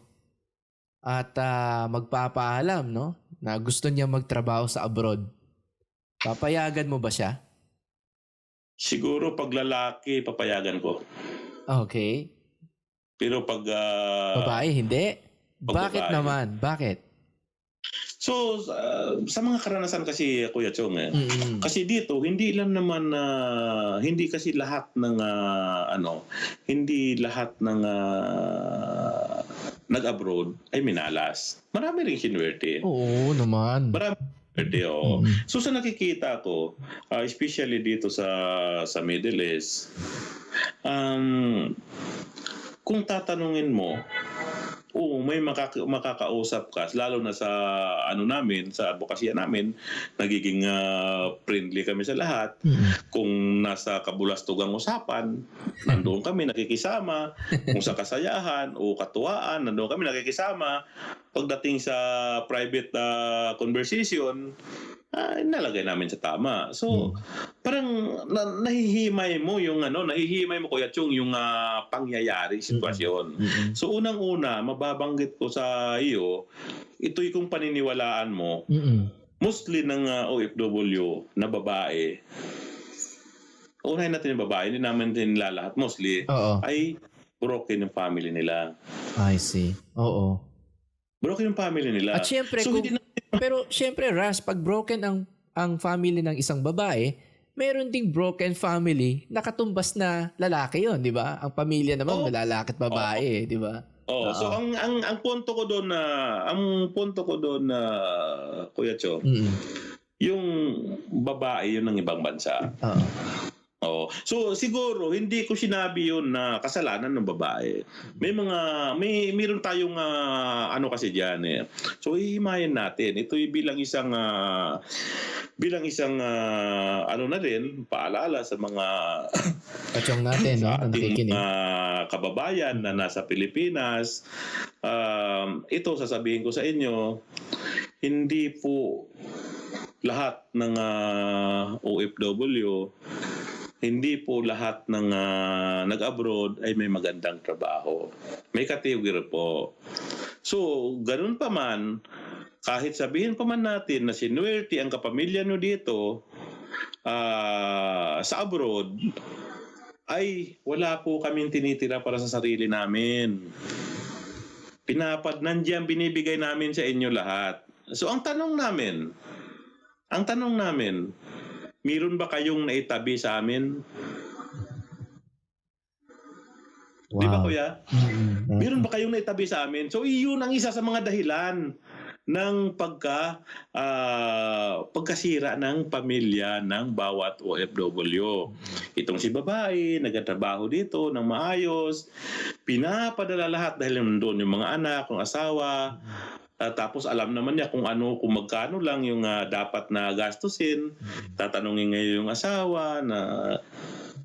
at magpapaalam, no, na gusto niya magtrabaho sa abroad, papayagan mo ba siya? Siguro pag lalaki, papayagan ko. Okay. Pero pag babae, hindi? Bakit babae naman? Bakit? So, sa mga karanasan kasi, Kuya Chong, kasi dito, hindi lang naman, hindi kasi lahat ng, hindi lahat ng nag-abroad ay minalas. Marami rin sinuwerte. Oo naman. Marami So sa nakikita ko, especially dito sa Middle East, kung tatanungin mo, may makakausap ka, lalo na sa namin, sa advokasya namin, nagiging friendly kami sa lahat. Kung nasa kabulastugang usapan, nandoon kami nakikisama. Kung sa kasayahan o katuwaan, nandoon kami nakikisama. Pagdating sa private conversation, nalagay namin sa tama. So, parang nahihimay mo yung nahihimay mo, Kuya Chong, yung pangyayari, sitwasyon. So, unang-una, mababanggit ko sa iyo, ito'y kung paniniwalaan mo, mostly ng OFW na babae, unahin natin yung babae, hindi naman din lahat, mostly, ay broken yung family nila. I see. Oo. Broken yung family nila. At syempre, pero syempre, Ras, pag broken ang family ng isang babae, meron ding broken family na katumbas na lalaki yon, di ba? Ang pamilya naman, lalaki at babae, di ba? So ang punto ko doon na Kuya Cho, yung babae yun ng ibang bansa. So siguro hindi ko sinabi yun na kasalanan ng babae. Mayroon tayong kasi diyan eh. So ihimayin natin. Ito bilang isang na rin paalala sa mga kachong natin, no, na nakikinig. Kababayan na nasa Pilipinas. Ito sasabihin ko sa inyo, hindi po lahat ng OFW, hindi po lahat ng nag-abroad ay may magandang trabaho. May category po. So, ganun pa man, kahit sabihin pa man natin na sinuwerte ang kapamilya nyo dito sa abroad, Ay, wala po kaming tinitira para sa sarili namin. Nandiyan binibigay namin sa inyo lahat. So ang tanong namin, meron ba kayong naitabi sa amin? Wow. Di ba, kuya? Meron ba kayong naitabi sa amin? So iyon ang isa sa mga dahilan ng pagkasira ng pamilya ng bawat OFW. Itong si babae, nagtatrabaho dito ng maayos, pinapadala lahat dahil nandun yung mga anak, yung asawa, tapos alam naman niya kung magkano lang yung dapat na gastusin. Tatanungin ngayon yung asawa na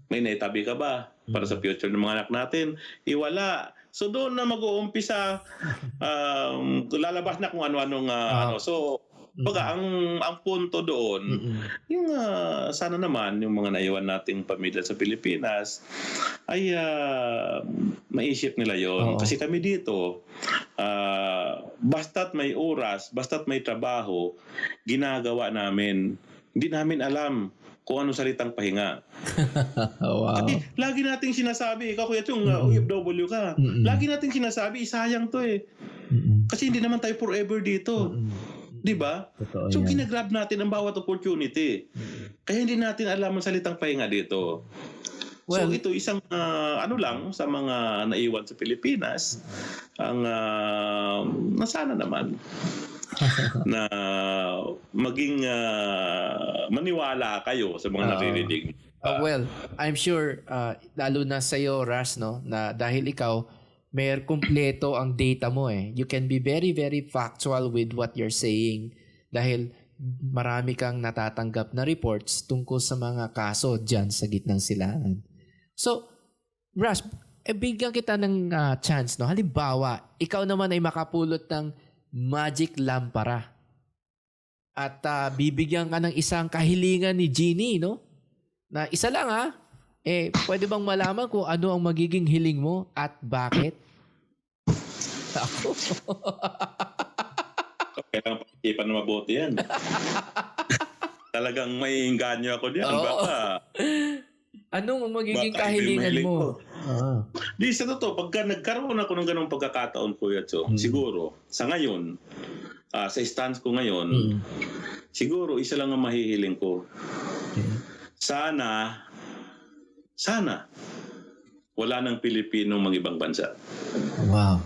may naitabi ka ba para sa future ng mga anak natin? Wala. So doon na mag-uumpisa, lalabas na kung ano-anong So baga ang punto doon, yung sana naman yung mga naiwan nating pamilya sa Pilipinas ay maisip nila yon. Kasi kami dito, basta't may oras, basta't may trabaho, ginagawa namin. Hindi namin alam kung anong salitang pahinga. Wow. Kasi lagi nating sinasabi, ikaw kuya Chong, OFW ka, lagi nating sinasabi, sayang to eh. Kasi hindi naman tayo forever dito. Di ba? So ginagrab natin ang bawat opportunity. Kaya hindi natin alam ang salitang pahinga dito. So ito isang lang sa mga naiwan sa Pilipinas, ang nasana naman na maging maniwala kayo sa mga naririnig. Well, I'm sure lalo na sa iyo, Ras, no, na dahil ikaw may kumpleto ang data mo eh. You can be very very factual with what you're saying dahil marami kang natatanggap na reports tungkol sa mga kaso diyan sa gitnang silangan. So, Ras, bigyan kita ng chance, no. Halimbawa, ikaw naman ay makapulot ng magic lampara. At bibigyan ka ng isang kahilingan ni Genie, no? Na isa lang pwede bang malaman kung ano ang magiging hiling mo at bakit? Ako. Kailangan pag-ipan na mabuti yan. Talagang may inganyo ako diyan. Baka anong magiging kahilingan mo? Di sa totoo, pagka nagkaroon ako ng ganong pagkakataon, Kuya Chong, siguro, sa ngayon, sa stance ko ngayon, siguro isa lang ang mahihiling ko. Sana, wala ng Pilipino mga ibang bansa. Wow.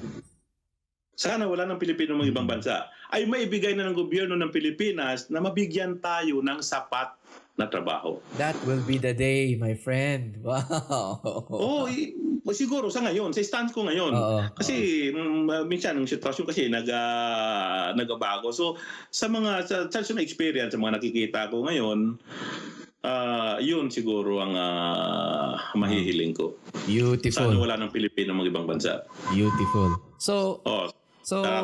Sana wala ng Pilipino mga ibang bansa. Ay maibigay na ng gobyerno ng Pilipinas na mabigyan tayo ng sapat na trabaho. That will be the day, my friend. Wow. Siguro sa ngayon, sa stance ko ngayon. Kasi minsan ang sitwasyon kasi nagabago. So sa experience, sa mga nakikita ko ngayon, yun siguro ang mahihiling ko. Beautiful. Sana wala ng Pilipino mga ibang bansa. Beautiful. So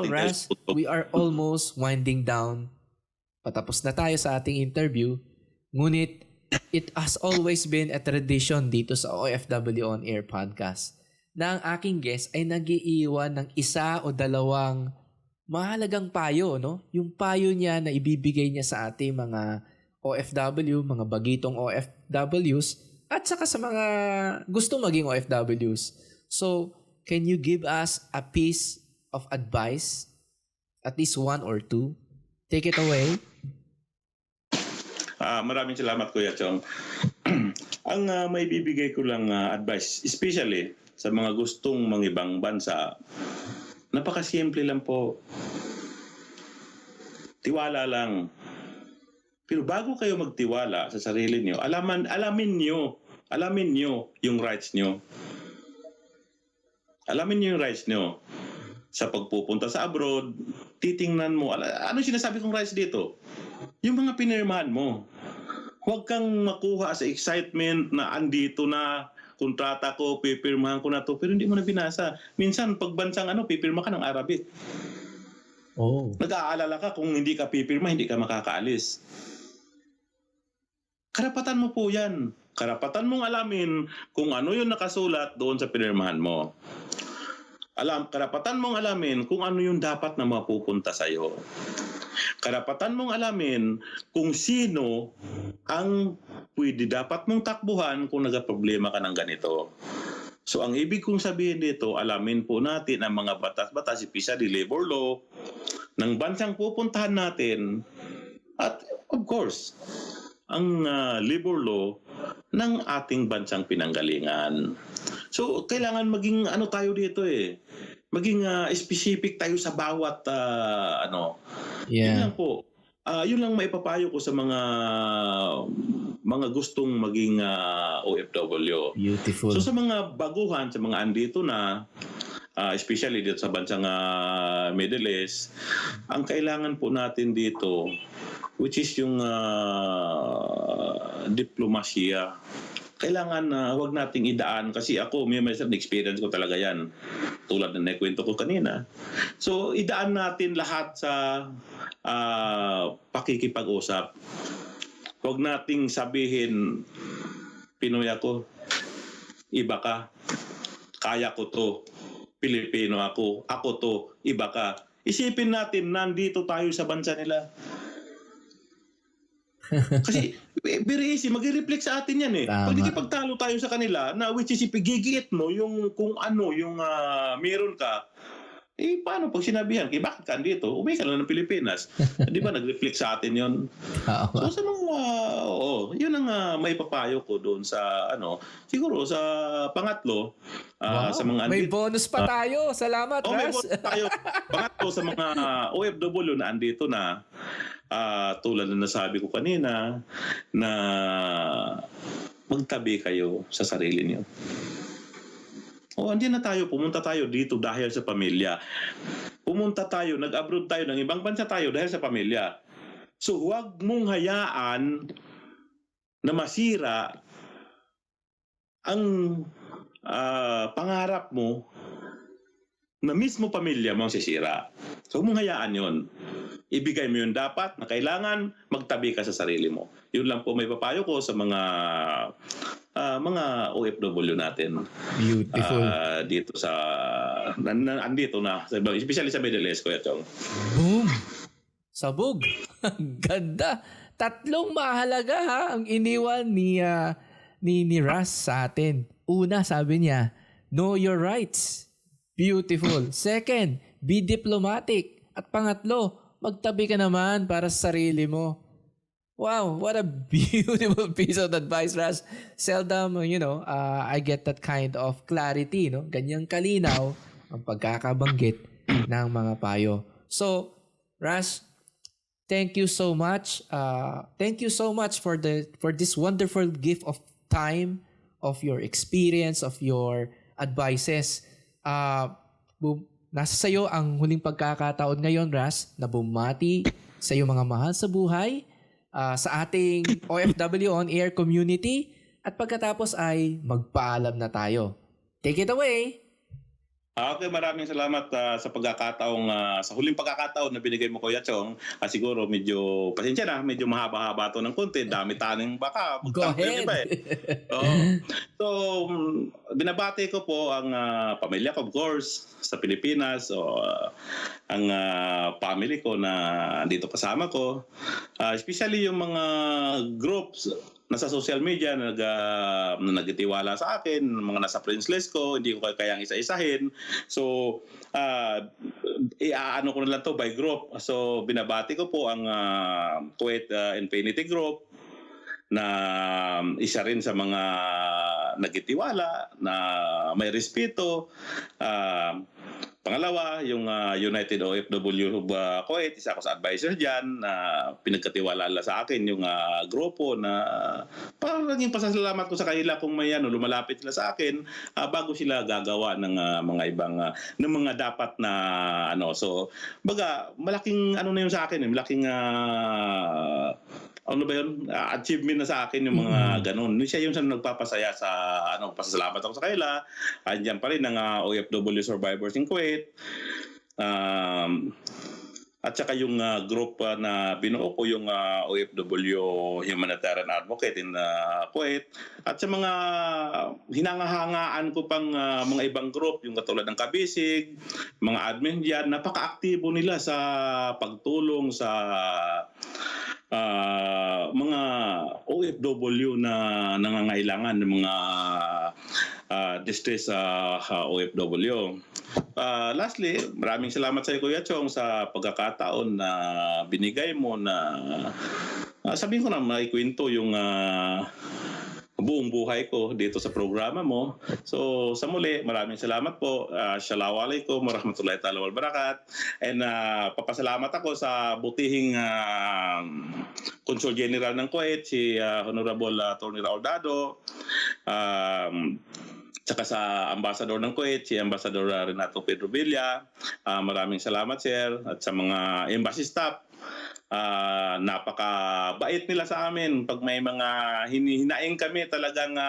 Ras, we are almost winding down. Patapos na tayo sa ating interview. Ngunit, it has always been a tradition dito sa OFW On Air Podcast na ang aking guest ay nag-iiwan ng isa o dalawang mahalagang payo, no? Yung payo niya na ibibigay niya sa ating mga OFW, mga bagitong OFWs, at saka sa mga gusto maging OFWs. So, can you give us a piece of advice? At least one or two? Take it away. Maraming salamat, Kuya Chong. Ang may bibigay ko lang advice, especially sa mga gustong mangibang bansa, napakasimple lang po. Tiwala lang. Pero bago kayo magtiwala sa sarili niyo, alamin niyo yung rights niyo. Alamin niyo yung rights niyo. Sa pagpupunta sa abroad, titingnan mo, ano sinasabi kong rights dito? Yung mga pinirmahan mo. Huwag kang makuha sa excitement na andito na, kontrata ko, pipirmahan ko na to, pero hindi mo na binasa. Minsan, pagbansang pipirma ka ng Arabic. Nag-aalala ka kung hindi ka pipirma, hindi ka makakaalis. Karapatan mo po yan. Karapatan mong alamin kung ano yung nakasulat doon sa pinirmahan mo. Karapatan mong alamin kung ano yung dapat na mapupunta sa'yo. Karapatan mong alamin kung sino ang pwede dapat mong takbuhan kung nagka-problema ka ng ganito. So ang ibig kong sabihin dito, alamin po natin ang mga batas-batas, especially labor law, ng bansang pupuntahan natin at of course, ang labor law ng ating bansang pinanggalingan. So kailangan maging tayo dito maging specific tayo sa bawat Yun lang po. Yun lang maipapayo ko sa mga gustong maging OFW. Beautiful. So sa mga baguhan, sa mga andito na, especially dito sa bansang Middle East, ang kailangan po natin dito, which is yung diplomasya. Kailangan huwag nating idaan kasi ako, may experience ko talaga yan. Tulad na naikwento ko kanina. So, idaan natin lahat sa pakikipag-usap. Huwag nating sabihin, Pinoy ako, iba ka, kaya ko to, Pilipino ako to, iba ka. Isipin natin, nandito tayo sa bansa nila. Kasi very easy, mag-reflect sa atin yan Tama. Pag nakipagtalo tayo sa kanila, na which is ipigigiit mo yung kung ano yung meron ka, paano pag sinabihan, bakit ka dito? Uwi ka lang ng Pilipinas. Di ba nag-reflect sa atin yun? So sa mga, yun ang maipapayo ko doon sa siguro sa pangatlo, sa mga may bonus pa tayo. Salamat, may Ras. bonus tayo. Pangatlo sa mga OFW na andito na, tulad na nasabi ko kanina, na magtabi kayo sa sarili niyo. Andiyan na tayo, pumunta tayo dito dahil sa pamilya. Pumunta tayo, nag-abroad tayo, ng ibang bansa tayo dahil sa pamilya. So huwag mong hayaan na masira ang pangarap mo na mismo pamilya mo ang sisira. So huwag mong hayaan yon. Ibigay mo yun dapat na kailangan magtabi ka sa sarili mo. Yun lang po may papayo ko sa mga OFW natin. Beautiful. Dito sa andito na, especially sa Middle East, Kuya Chong. Boom! Sabog. Ganda. Tatlong mahalaga ang iniwan ni Ras sa atin. Una, sabi niya, know your rights. Beautiful. Second, be diplomatic. At pangatlo, magtabi ka naman para sa sarili mo. Wow, what a beautiful piece of advice, Ras. Seldom, I get that kind of clarity, no? Ganyang kalinaw ang pagkakabanggit ng mga payo. So, Ras, thank you so much. Thank you so much for this wonderful gift of time, of your experience, of your advices. Nasa sayo ang huling pagkakataon ngayon, Ras, na bumati sa iyo mga mahal sa buhay, sa ating OFW on Air community, at pagkatapos ay magpaalam na tayo. Take it away! Okay, maraming salamat sa pagkakataong sa huling pagkakataon na binigay mo, Kuya Chong. Siguro medyo pasensya na, medyo mahaba-haba to ng konti, dami taning baka. Go ahead! So, binabati ko po ang pamilya ko, of course, sa Pilipinas, ang family ko na dito kasama ko. Especially yung mga groups nasa social media na nagtitiwala sa akin, mga nasa friends list ko, hindi ko kayang isa-isahin. So, ko na lang to by group. So, binabati ko po ang Kuwait Infinity Group na isa rin sa mga nagtitiwala, na may respeto. Pangalawa, yung United OFW Kuwait, isa ako sa advisor dyan, na pinagkatiwala sa akin yung grupo na parang naging pasasalamat ko sa kanila kung may lumalapit sila sa akin bago sila gagawa ng mga ibang ng mga dapat na So, baga, malaking na yun sa akin, malaking achievement na sa akin yung mga ganun. Siya yung nagpapasaya sa pasasalamat ako sa kanila. Andiyan pa rin ang OFW survivors in Kuwait. At saka yung group na binuo ko, yung OFW Humanitarian Advocate in Kuwait. At sa mga hinangahangaan ko pang mga ibang group, yung katulad ng Kabisig, mga admin dyan, napaka-aktibo nila sa pagtulong sa mga OFW na nangangailangan ng mga distress OFW. Lastly, maraming salamat sa iyo, Kuya Chong, sa pagkakataon na binigay mo na sabihin ko na maikwento yung buong buhay ko dito sa programa mo. So sa muli, maraming salamat po. Assalamualaikum warahmatullahi taala wabarakatuh. And papasalamat ako sa butihing Consul General ng Kuwait, si Honorable Attorney Raul Dado. Tsaka sa Ambassador ng Kuwait, si Ambassador Renato Pedro Villa. Maraming salamat, sir. At sa mga embassy staff, napakabait nila sa amin. Pag may mga hinihinaing kami, talagang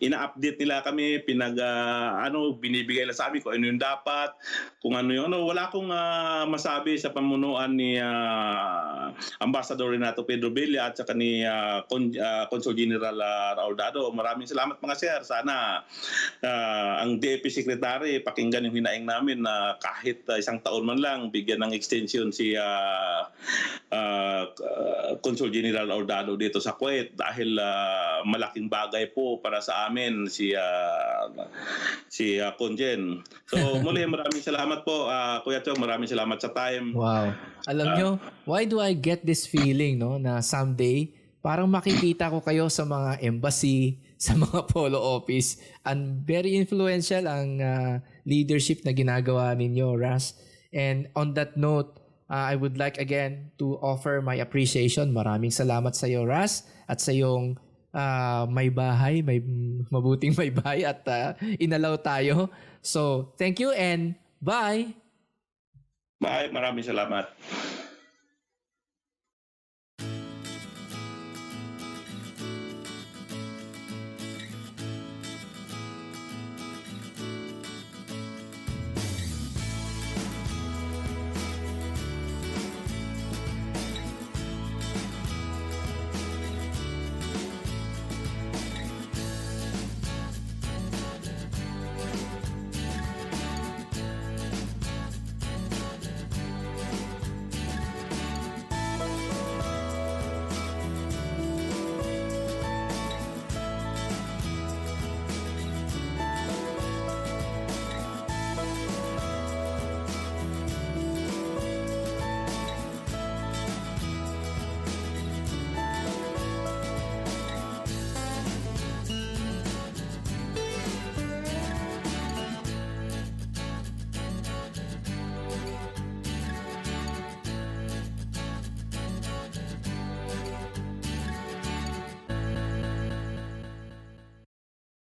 ina-update nila kami, binibigay nila sa amin kung ano yung dapat, kung ano yung wala akong masabi sa pamunuan ni Ambassador Renato Pedro Villa at saka ni Consul General Raul Dado. Maraming salamat mga sir. Sana ang DFP Secretary pakinggan yung hinaing namin na kahit isang taon man lang bigyan ng extension si Consul General Ordado dito sa Kuwait dahil malaking bagay po para sa amin si Conjen. So muli maraming salamat po Kuya Chong, maraming salamat sa time. Wow. Alam nyo, why do I get this feeling no na someday parang makikita ko kayo sa mga embassy, sa mga polo office, and very influential ang leadership na ginagawa ninyo, Ras. And on that note, I would like again to offer my appreciation. Maraming salamat sa iyo, Ras, at sa iyong may bahay, mabuting may bahay at inalaw tayo. So, thank you and bye! Bye, maraming salamat.